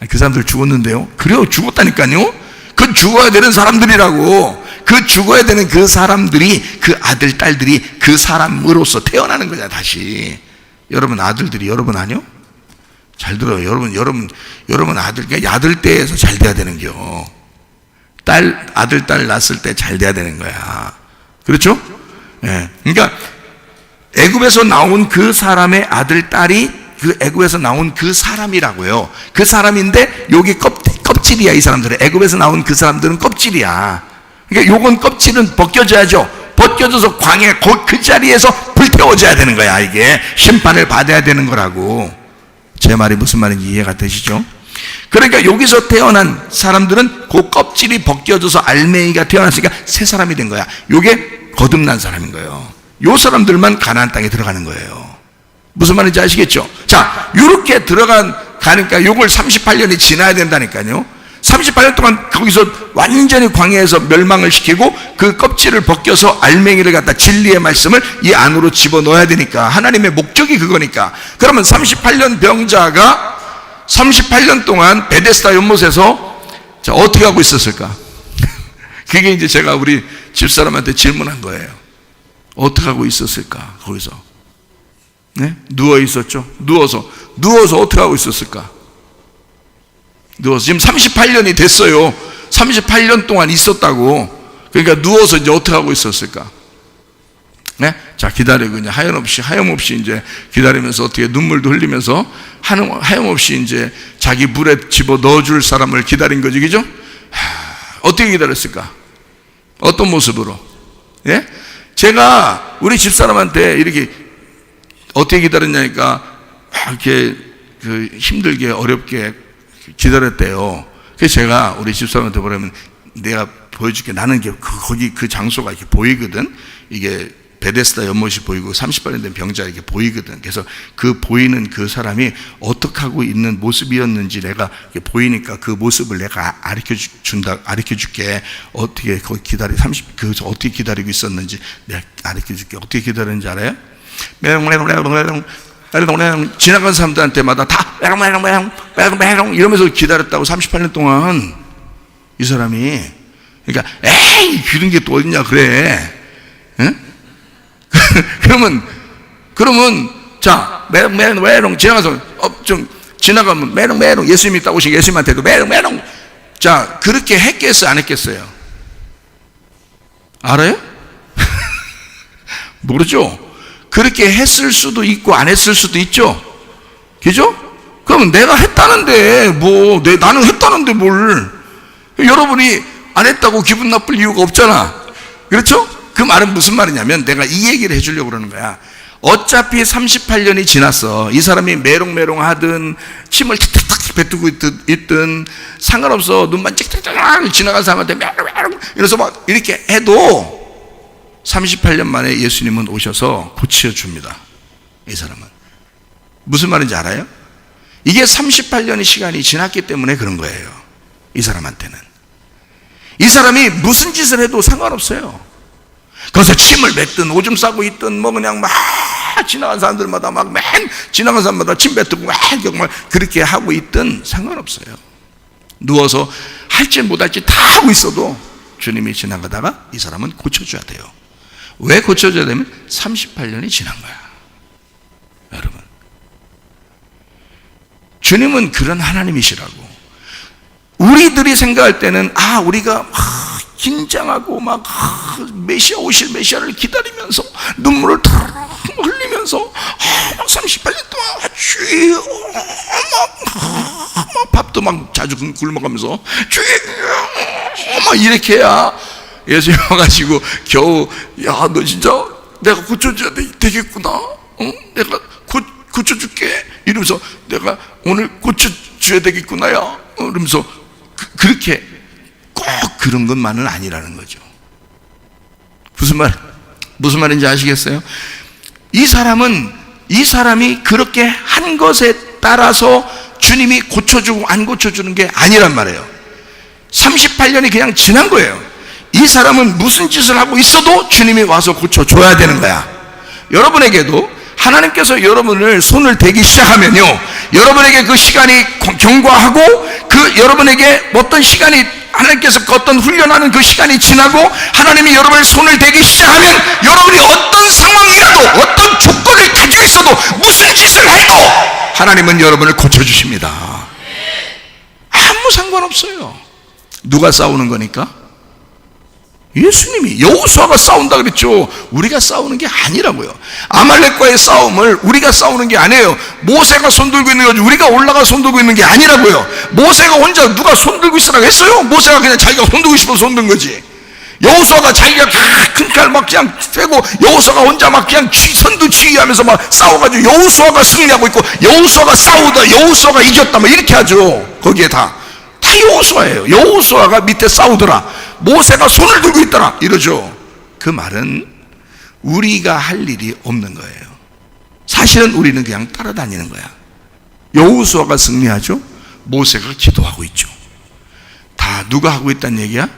그 사람들 죽었는데요? 그래요, 죽었다니까요. 그 죽어야 되는 사람들이라고. 그 죽어야 되는 그 사람들이, 그 아들, 딸들이 그 사람으로서 태어나는 거냐, 다시. 여러분 아들들이 여러분 아니요? 잘 들어요. 여러분 아들 때에서 잘 돼야 되는겨. 아들, 딸 낳았을 때 잘 돼야 되는 거야. 그렇죠? 예. 그러니까 애굽에서 나온 그 사람의 아들, 딸이 그 애굽에서 나온 그 사람이라고요. 그 사람인데 여기 껍질이야, 이 사람들은. 애굽에서 나온 그 사람들은 껍질이야. 그러니까 요건 껍질은 벗겨져야죠. 벗겨져서 광야 그 자리에서 불태워져야 되는 거야. 이게 심판을 받아야 되는 거라고. 제 말이 무슨 말인지 이해가 되시죠? 그러니까 여기서 태어난 사람들은 그 껍질이 벗겨져서 알맹이가 태어났으니까 새 사람이 된 거야. 요게 거듭난 사람인 거예요. 요 사람들만 가나안 땅에 들어가는 거예요. 무슨 말인지 아시겠죠? 자, 요렇게 가니까 요걸 38년이 지나야 된다니까요. 38년 동안 거기서 완전히 광야에서 멸망을 시키고 그 껍질을 벗겨서 알맹이를 갖다 진리의 말씀을 이 안으로 집어넣어야 되니까, 하나님의 목적이 그거니까. 그러면 38년 병자가 38년 동안 베데스다 연못에서 어떻게 하고 있었을까? 그게 이제 제가 우리 집사람한테 질문한 거예요. 어떻게 하고 있었을까? 거기서 네? 누워 있었죠. 누워서 어떻게 하고 있었을까? 누워서 지금 38년이 됐어요. 38년 동안 있었다고. 그러니까 누워서 이제 어떻게 하고 있었을까? 네? 자, 기다리고 그냥 하염없이 이제 기다리면서 어떻게 눈물도 흘리면서 하염없이 이제 자기 물에 집어 넣어줄 사람을 기다린 거지, 그죠? 어떻게 기다렸을까? 어떤 모습으로? 예? 제가 우리 집사람한테 이렇게 어떻게 기다렸냐니까 이렇게 힘들게 어렵게 기다렸대요. 그래서 제가 우리 집사람한테 뭐냐면, 내가 보여줄게. 나는 거기 그 장소가 이렇게 보이거든. 이게 베데스다 연못이 보이고 38년 된 병자가 이렇게 보이거든. 그래서 그 보이는 그 사람이 어떻게 하고 있는 모습이었는지 내가 이렇게 보이니까 그 모습을 내가 가르쳐 줄게. 어떻게 거기 어떻게 기다리고 있었는지 내가 가르쳐 줄게. 어떻게 기다렸는지 알아요? 지나간 사람들한테마다 다 이러면서 기다렸다고. 38년 동안 이 사람이. 그러니까 에이 그런 게 또 어딨냐 그래. 응? 그러면 자 메롱 지나가서 좀 지나가면 메롱 예수님 있다고 오신 예수님한테도 메롱. 자, 그렇게 했겠어요, 안 했겠어요? 알아요? 모르죠. 그렇게 했을 수도 있고 안 했을 수도 있죠. 그죠? 그럼 내가 했다는데 나는 했다는데 뭘. 여러분이 안 했다고 기분 나쁠 이유가 없잖아. 그렇죠? 그 말은 무슨 말이냐면, 내가 이 얘기를 해주려고 그러는 거야. 어차피 38년이 지났어. 이 사람이 메롱메롱 하든 침을 탁탁탁 뱉고 있든 상관없어. 눈만 찍찍찍 지나간 사람한테 메롱메롱 이래서 막 이렇게 해도 38년 만에 예수님은 오셔서 고쳐줍니다. 이 사람은. 무슨 말인지 알아요? 이게 38년의 시간이 지났기 때문에 그런 거예요. 이 사람한테는. 이 사람이 무슨 짓을 해도 상관없어요. 거기서 침을 뱉든 오줌 싸고 있든 그냥 막 지나간 사람들마다 지나간 사람마다 침 뱉고 막 그렇게 하고 있든 상관없어요. 누워서 할지 못할지 다 하고 있어도 주님이 지나가다가 이 사람은 고쳐줘야 돼요. 왜 고쳐줘야 되면 38년이 지난 거야. 여러분, 주님은 그런 하나님이시라고. 우리들이 생각할 때는 우리가 긴장하고 메시아 오실 메시아를 기다리면서 눈물을 흘리면서 38년 동안 주여 밥도 자주 굶어가면서 주여 막 이렇게 해야 예수님 와가지고 겨우 너 진짜 내가 고쳐줘야 되겠구나. 내가 고쳐줄게 이러면서 내가 오늘 고쳐줘야 되겠구나야 이러면서 그렇게 꼭 그런 것만은 아니라는 거죠. 무슨 말인지 아시겠어요? 이 사람이 그렇게 한 것에 따라서 주님이 고쳐주고 안 고쳐주는 게 아니란 말이에요. 38년이 그냥 지난 거예요. 이 사람은 무슨 짓을 하고 있어도 주님이 와서 고쳐줘야 되는 거야. 여러분에게도 하나님께서 여러분을 손을 대기 시작하면요, 여러분에게 그 시간이 경과하고 그 여러분에게 어떤 시간이, 하나님께서 어떤 훈련하는 그 시간이 지나고 하나님이 여러분의 손을 대기 시작하면 여러분이 어떤 상황이라도 어떤 조건을 가지고 있어도 무슨 짓을 해도 하나님은 여러분을 고쳐주십니다. 아무 상관없어요. 누가 싸우는 거니까? 예수님이. 여호수아가 싸운다 그랬죠. 우리가 싸우는 게 아니라고요. 아말렉과의 싸움을 우리가 싸우는 게 아니에요. 모세가 손들고 있는 거지 우리가 올라가 손들고 있는 게 아니라고요. 모세가 혼자 누가 손들고 있으라고 했어요? 모세가 그냥 자기가 손들고 싶어서 손든 거지. 여호수아가 자기가 큰 칼 막 그냥 펴고 여호수아가 혼자 막 그냥 선두치기하면서 막 싸워가지고 여호수아가 승리하고 있고, 여호수아가 싸우다 여호수아가 이겼다 막 이렇게 하죠. 거기에 다 여호수아예요. 여호수아가 밑에 싸우더라, 모세가 손을 들고 있더라 이러죠. 그 말은 우리가 할 일이 없는 거예요. 사실은 우리는 그냥 따라다니는 거야. 여호수아가 승리하죠. 모세가 기도하고 있죠. 다 누가 하고 있다는 얘기야?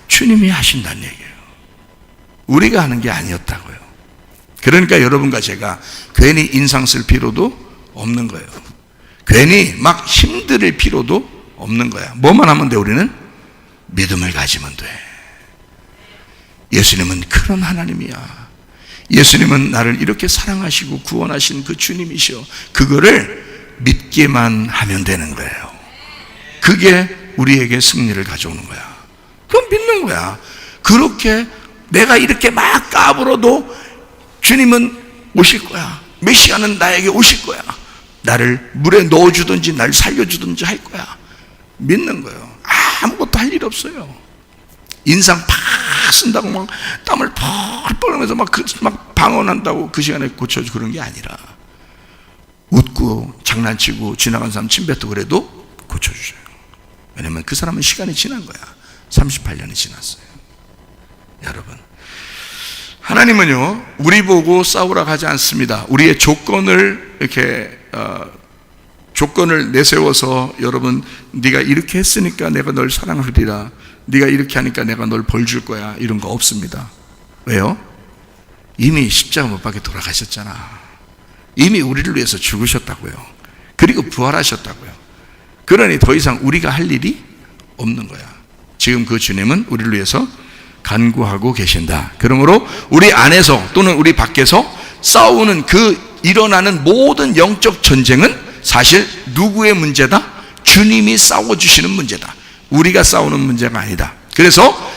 주님이 하신다는 얘기예요. 우리가 하는 게 아니었다고요. 그러니까 여러분과 제가 괜히 인상 쓸 필요도 없는 거예요. 괜히 막 힘들 필요도 없는 거야. 뭐만 하면 돼? 우리는 믿음을 가지면 돼. 예수님은 그런 하나님이야. 예수님은 나를 이렇게 사랑하시고 구원하신 그 주님이셔. 그거를 믿기만 하면 되는 거예요. 그게 우리에게 승리를 가져오는 거야. 그건 믿는 거야. 그렇게 내가 이렇게 막 까불어도 주님은 오실 거야. 메시아는 나에게 오실 거야. 나를 물에 넣어주든지 나를 살려주든지 할 거야. 믿는 거예요. 아무것도 할 일 없어요. 인상 팍 쓴다고 막 땀을 펄펄 흘리면서 막 방언한다고 그 시간에 고쳐주고 그런 게 아니라, 웃고 장난치고 지나간 사람 침뱉고 그래도 고쳐주셔요. 왜냐면 그 사람은 시간이 지난 거야. 38년이 지났어요. 여러분, 하나님은요 우리 보고 싸우라고 하지 않습니다. 우리의 조건을 이렇게 조건을 내세워서, 여러분 네가 이렇게 했으니까 내가 널 사랑하리라, 네가 이렇게 하니까 내가 널 벌 줄 거야, 이런 거 없습니다. 왜요? 이미 십자가 못 박혀 돌아가셨잖아. 이미 우리를 위해서 죽으셨다고요. 그리고 부활하셨다고요. 그러니 더 이상 우리가 할 일이 없는 거야. 지금 그 주님은 우리를 위해서 간구하고 계신다. 그러므로 우리 안에서 또는 우리 밖에서 싸우는 그 일어나는 모든 영적 전쟁은 사실 누구의 문제다? 주님이 싸워주시는 문제다. 우리가 싸우는 문제가 아니다. 그래서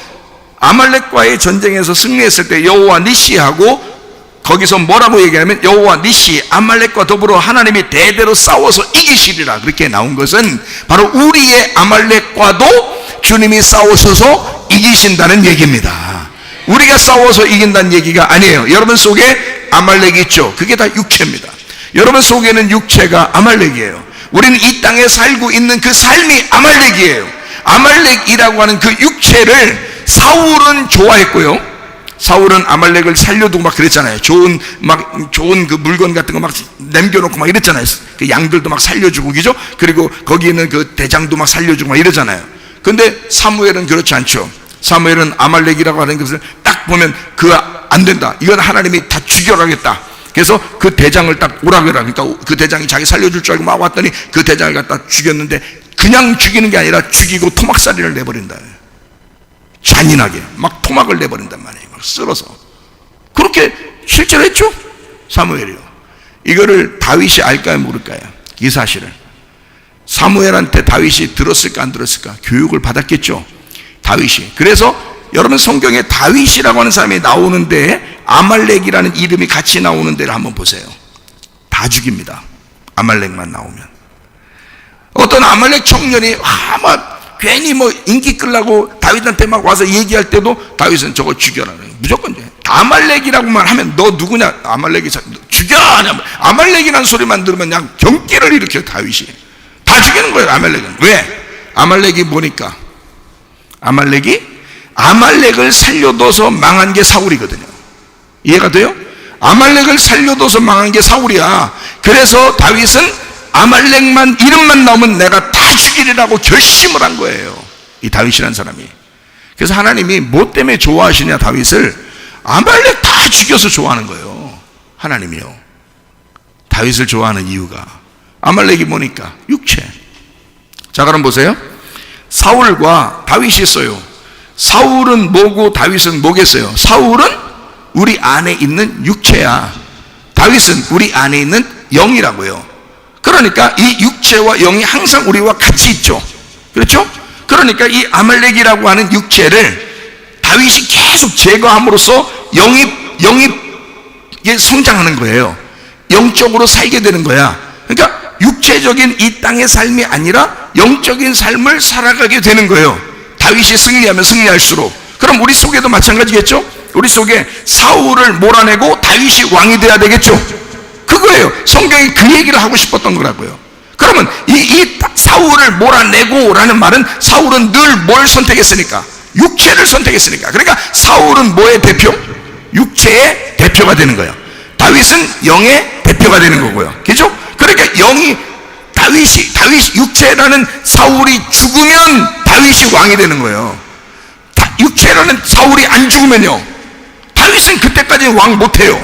아말렉과의 전쟁에서 승리했을 때 여호와 니시하고, 거기서 뭐라고 얘기하면 여호와 니시, 아말렉과 더불어 하나님이 대대로 싸워서 이기시리라 그렇게 나온 것은 바로 우리의 아말렉과도 주님이 싸우셔서 이기신다는 얘기입니다. 우리가 싸워서 이긴다는 얘기가 아니에요. 여러분 속에 아말렉이 있죠. 그게 다 육체입니다. 여러분 속에는 육체가 아말렉이에요. 우리는 이 땅에 살고 있는 그 삶이 아말렉이에요. 아말렉이라고 하는 그 육체를 사울은 좋아했고요. 사울은 아말렉을 살려두고 막 그랬잖아요. 좋은 그 물건 같은 거 막 남겨놓고 막 이랬잖아요. 그 양들도 막 살려주고, 그죠? 그리고 거기 있는 그 대장도 막 살려주고 막 이러잖아요. 근데 사무엘은 그렇지 않죠. 사무엘은 아말렉이라고 하는 것을 딱 보면 안 된다, 이건 하나님이 다 죽여가겠다. 그래서 그 대장을 딱 오라 그래라. 그러니까 그 대장이 자기 살려줄 줄 알고 막 왔더니 그 대장을 갖다 죽였는데, 그냥 죽이는 게 아니라 죽이고 토막살이를 내버린다. 잔인하게 막 토막을 내버린단 말이에요. 막 쓸어서. 그렇게 실제로 했죠, 사무엘이요. 이거를 다윗이 알까요 모를까요? 이 사실을 사무엘한테 다윗이 들었을까 안 들었을까? 교육을 받았겠죠, 다윗이. 그래서 여러분 성경에 다윗이라고 하는 사람이 나오는데 아말렉이라는 이름이 같이 나오는 데를 한번 보세요. 다 죽입니다. 아말렉만 나오면. 어떤 아말렉 청년이 막 괜히 뭐 인기 끌라고 다윗한테 막 와서 얘기할 때도 다윗은 저거 죽여라, 무조건 아말렉이라고만 하면 너 누구냐, 아말렉이 죽여, 아말렉이라는 소리만 들으면 그냥 경기를 일으켜. 다윗이 다 죽이는 거예요, 아말렉은. 왜? 아말렉이 뭐니까? 아말렉을 살려둬서 망한 게 사울이거든요. 이해가 돼요? 아말렉을 살려둬서 망한 게 사울이야. 그래서 다윗은 아말렉만 이름만 나오면 내가 다 죽이리라고 결심을 한 거예요, 이 다윗이라는 사람이. 그래서 하나님이 뭐 때문에 좋아하시냐, 다윗을? 아말렉 다 죽여서 좋아하는 거예요, 하나님이요. 다윗을 좋아하는 이유가 아말렉이 뭐니까? 육체. 자, 그럼 보세요. 사울과 다윗이 있어요. 사울은 뭐고 다윗은 뭐겠어요? 사울은 우리 안에 있는 육체야. 다윗은 우리 안에 있는 영이라고요. 그러니까 이 육체와 영이 항상 우리와 같이 있죠. 그렇죠? 그러니까 이 아말렉이라고 하는 육체를 다윗이 계속 제거함으로써 영이 성장하는 거예요. 영적으로 살게 되는 거야. 그러니까 육체적인 이 땅의 삶이 아니라 영적인 삶을 살아가게 되는 거예요. 다윗이 승리하면 승리할수록. 그럼 우리 속에도 마찬가지겠죠? 우리 속에 사울을 몰아내고 다윗이 왕이 돼야 되겠죠? 그거예요. 성경이 그 얘기를 하고 싶었던 거라고요. 그러면 이 사울을 몰아내고 라는 말은 사울은 늘 뭘 선택했으니까? 육체를 선택했으니까. 그러니까 사울은 뭐의 대표? 육체의 대표가 되는 거예요. 다윗은 영의 대표가 되는 거고요. 그죠? 그러니까 다윗 육체라는 사울이 죽으면 다윗이 왕이 되는 거예요. 육체라는 사울이 안 죽으면요, 다윗은 그때까지 왕 못해요.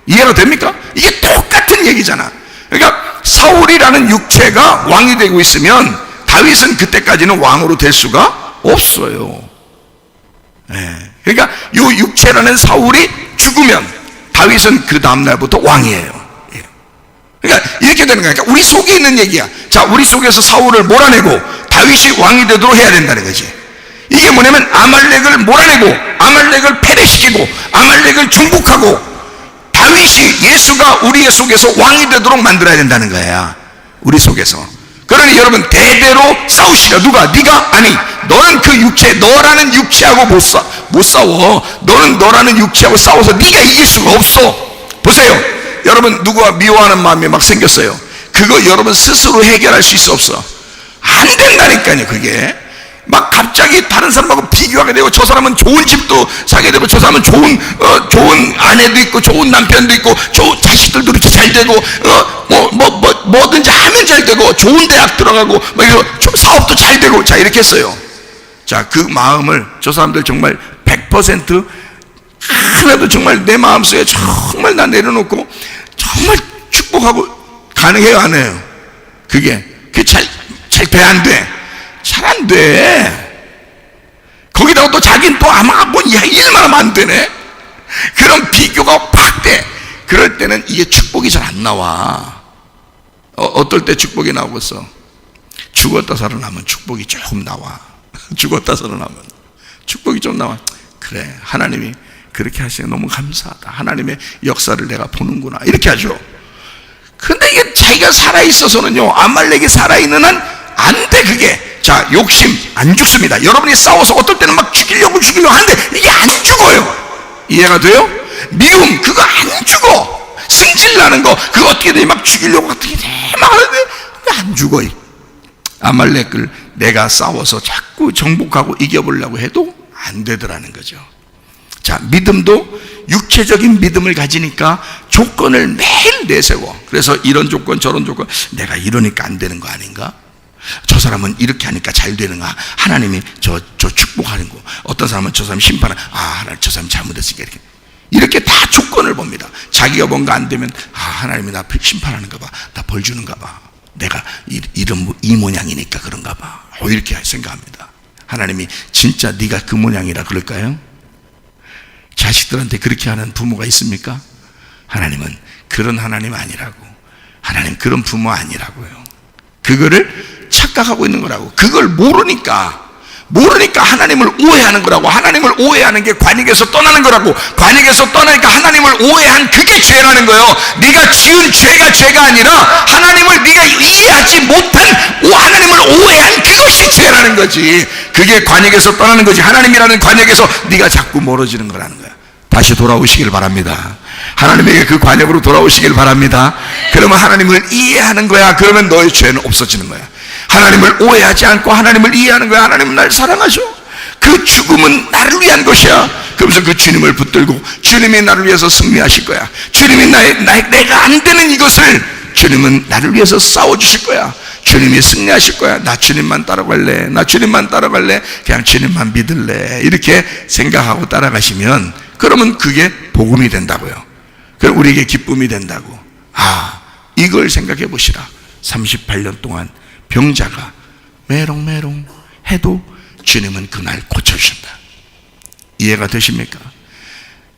이해가 됩니까? 이게 똑같은 얘기잖아. 그러니까 사울이라는 육체가 왕이 되고 있으면 다윗은 그때까지는 왕으로 될 수가 없어요. 그러니까 이 육체라는 사울이 죽으면 다윗은 그 다음날부터 왕이에요. 그러니까 이렇게 되는 거야. 그러니까 우리 속에 있는 얘기야. 자, 우리 속에서 사울을 몰아내고 다윗이 왕이 되도록 해야 된다는 거지. 이게 뭐냐면 아말렉을 몰아내고 아말렉을 패배시키고 아말렉을 정복하고 다윗이, 예수가 우리의 속에서 왕이 되도록 만들어야 된다는 거야, 우리 속에서. 그러니 여러분, 대대로 싸우시라. 누가? 네가? 아니, 너는 그 육체, 너라는 육체하고 못 싸워. 너는 너라는 육체하고 싸워서 네가 이길 수가 없어. 보세요, 여러분, 누구와 미워하는 마음이 막 생겼어요. 그거 여러분 스스로 해결할 수 있어, 없어? 안 된다니까요. 그게 막 갑자기 다른 사람하고 비교하게 되고, 저 사람은 좋은 집도 사게 되고, 저 사람은 좋은 아내도 있고, 좋은 남편도 있고, 좋은 자식들도 이렇게 잘 되고, 뭐든지 하면 잘 되고, 좋은 대학 들어가고, 사업도 잘 되고, 자, 이렇게 했어요. 자, 그 마음을 저 사람들 정말 100% 하나도 정말 내 마음속에 정말 나 내려놓고 정말 축복하고 가능해요, 안 해요? 그게 잘 돼, 안 돼? 잘 안 돼. 거기다가 또 자기는 또 아마 일만 하면 안 되네. 그런 비교가 팍 돼. 그럴 때는 이게 축복이 잘 안 나와. 어떨 때 축복이 나오겠어? 죽었다 살아나면 축복이 조금 나와. 죽었다 살아나면 축복이 좀 나와. 그래, 하나님이 그렇게 하시니 너무 감사하다. 하나님의 역사를 내가 보는구나, 이렇게 하죠. 근데 이게 자기가 살아있어서는요, 아말렉이 살아있는 한 안 돼, 그게. 자, 욕심 안 죽습니다. 여러분이 싸워서 어떨 때는 막 죽이려고 하는데 이게 안 죽어요. 이해가 돼요? 미움, 그거 안 죽어. 승질나는 거, 그거 어떻게 돼? 막 죽이려고 어떻게 돼? 막 하는데 안 죽어. 아말렉을 내가 싸워서 자꾸 정복하고 이겨보려고 해도 안 되더라는 거죠. 자, 믿음도 육체적인 믿음을 가지니까 조건을 매일 내세워. 그래서 이런 조건 저런 조건, 내가 이러니까 안 되는 거 아닌가? 저 사람은 이렇게 하니까 잘 되는가? 하나님이 저 축복하는 거. 어떤 사람은 저 사람 심판을, 하나님 저 사람 잘못했으니까 이렇게 다 조건을 봅니다. 자기가 뭔가 안 되면, 하나님이 나 심판하는가 봐, 나 벌 주는가 봐, 내가 이 모양이니까 그런가 봐, 이렇게 생각합니다. 하나님이 진짜 네가 그 모양이라 그럴까요? 자식들한테 그렇게 하는 부모가 있습니까? 하나님은 그런 하나님 아니라고. 하나님 그런 부모 아니라고요. 그거를 착각하고 있는 거라고. 그걸 모르니까 하나님을 오해하는 거라고. 하나님을 오해하는 게 관역에서 떠나는 거라고. 관역에서 떠나니까 하나님을 오해한 그게 죄라는 거예요. 네가 지은 죄가 죄가 아니라 하나님을 네가 이해하지 못한 하나님을 오해한 그것이 죄라는 거지. 그게 관역에서 떠나는 거지. 하나님이라는 관역에서 네가 자꾸 멀어지는 거라는 거야. 다시 돌아오시길 바랍니다. 하나님에게 그 관역으로 돌아오시길 바랍니다. 그러면 하나님을 이해하는 거야. 그러면 너의 죄는 없어지는 거야. 하나님을 오해하지 않고 하나님을 이해하는 거야. 하나님은 나를 사랑하셔. 그 죽음은 나를 위한 것이야. 그러면서 그 주님을 붙들고 주님이 나를 위해서 승리하실 거야. 주님이 내가 안 되는 이것을 주님은 나를 위해서 싸워주실 거야. 주님이 승리하실 거야. 나 주님만 따라갈래. 나 주님만 따라갈래. 그냥 주님만 믿을래. 이렇게 생각하고 따라가시면 그러면 그게 복음이 된다고요. 그럼 우리에게 기쁨이 된다고. 이걸 생각해 보시라. 38년 동안 병자가 메롱메롱 해도 주님은 그날 고쳐주신다. 이해가 되십니까?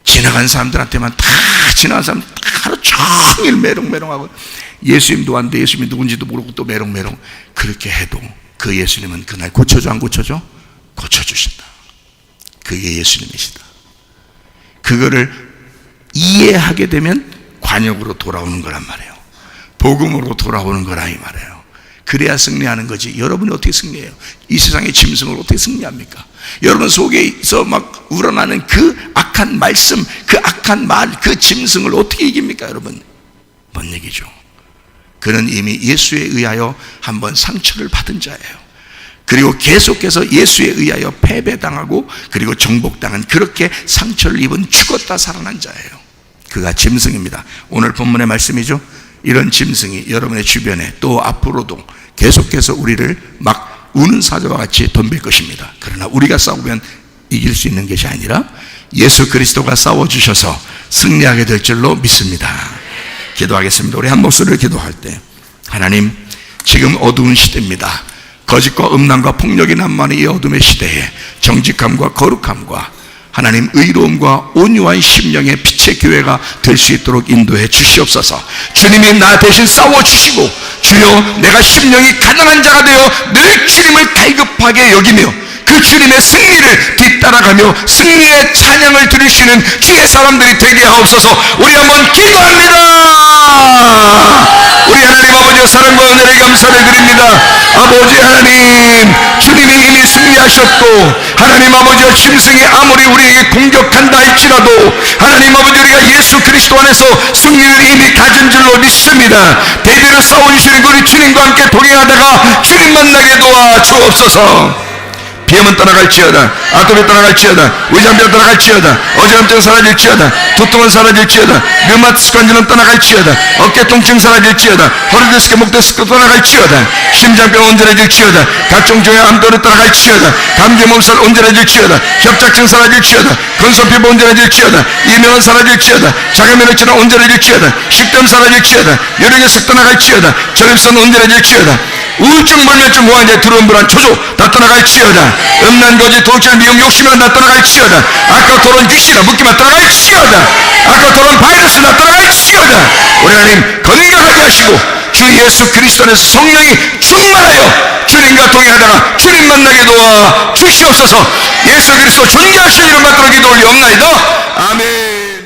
지나간 사람들한테만 다 지나간 사람 하루 종일 메롱메롱하고 예수님도 왔는데 예수님이 누군지도 모르고 또 메롱메롱 그렇게 해도 그 예수님은 그날 고쳐줘 안 고쳐줘? 고쳐주신다. 그게 예수님이시다. 그거를 이해하게 되면 관역으로 돌아오는 거란 말이에요. 복음으로 돌아오는 거라 이 말이에요. 그래야 승리하는 거지. 여러분이 어떻게 승리해요? 이 세상의 짐승을 어떻게 승리합니까? 여러분 속에서 막 우러나는 그 악한 말씀, 그 악한 말, 그 짐승을 어떻게 이깁니까 여러분? 못 이기죠. 그는 이미 예수에 의하여 한번 상처를 받은 자예요. 그리고 계속해서 예수에 의하여 패배당하고 그리고 정복당한, 그렇게 상처를 입은 죽었다 살아난 자예요. 그가 짐승입니다. 오늘 본문의 말씀이죠. 이런 짐승이 여러분의 주변에 또 앞으로도 계속해서 우리를 막 우는 사자와 같이 덤빌 것입니다. 그러나 우리가 싸우면 이길 수 있는 것이 아니라 예수 그리스도가 싸워주셔서 승리하게 될 줄로 믿습니다. 기도하겠습니다. 우리 한 목소리를 기도할 때, 하나님, 지금 어두운 시대입니다. 거짓과 음란과 폭력이 난무하는 이 어둠의 시대에 정직함과 거룩함과 하나님 의로움과 온유한 심령의 빛의 교회가 될 수 있도록 인도해 주시옵소서. 주님이 나 대신 싸워주시고, 주여 내가 심령이 가난한 자가 되어 늘 주님을 갈급하게 여기며 그 주님의 승리를 뒤따라가며 승리의 찬양을 들으시는 주의 사람들이 되게 하옵소서. 우리 한번 기도합니다. 우리 하나님 아버지의 사랑과 은혜를 감사를 드립니다. 아버지 하나님, 주님이 이미 승리하셨고, 하나님 아버지의 짐승이 아무리 우리에게 공격한다 할지라도 하나님 아버지 우리가 예수 그리스도 안에서 승리를 이미 가진 줄로 믿습니다. 대대로 싸워주시는 우리 주님과 함께 동행하다가 주님 만나게 도와 주옵소서. 비염은 떠나갈지어다, 아토피 떠나갈지어다, 위장병 떠나갈지어다, 어지럼증 사라질지어다, 두통은 사라질지어다, 류마티스 관절은 떠나갈지어다, 어깨 통증 사라질지어다, 허리디스크 목디스크 떠나갈지어다, 심장병 온전해질지어다, 각종 종의 암도를 떠나갈지어다, 감기 몸살 온전해질지어다, 협착증 사라질지어다, 건소피부 온전해질지어다, 이명은 사라질지어다, 자가면역질은 온전해질지어다, 식도염 사라질지어다, 요령의식 떠나갈지어다, 저림선 온전해질지어다, 우울증, 불면증, 무한제, 두려움, 불안, 초조 다 떠나갈지어다, 음란, 거짓, 도둑질, 미움, 욕심이란 다 떠나갈지어다, 아까 토론 귀신아 묶기만 떠나갈지어다, 아까 토론 바이러스 다 떠나갈지어다. 우리 하나님 건강하게 하시고 주 예수 그리스도 안에서 성령이 충만하여 주님과 동행하다가 주님 만나게 도와 주시옵소서. 예수 그리스도 존귀하신 이름 받들어 기도 올리옵나이다.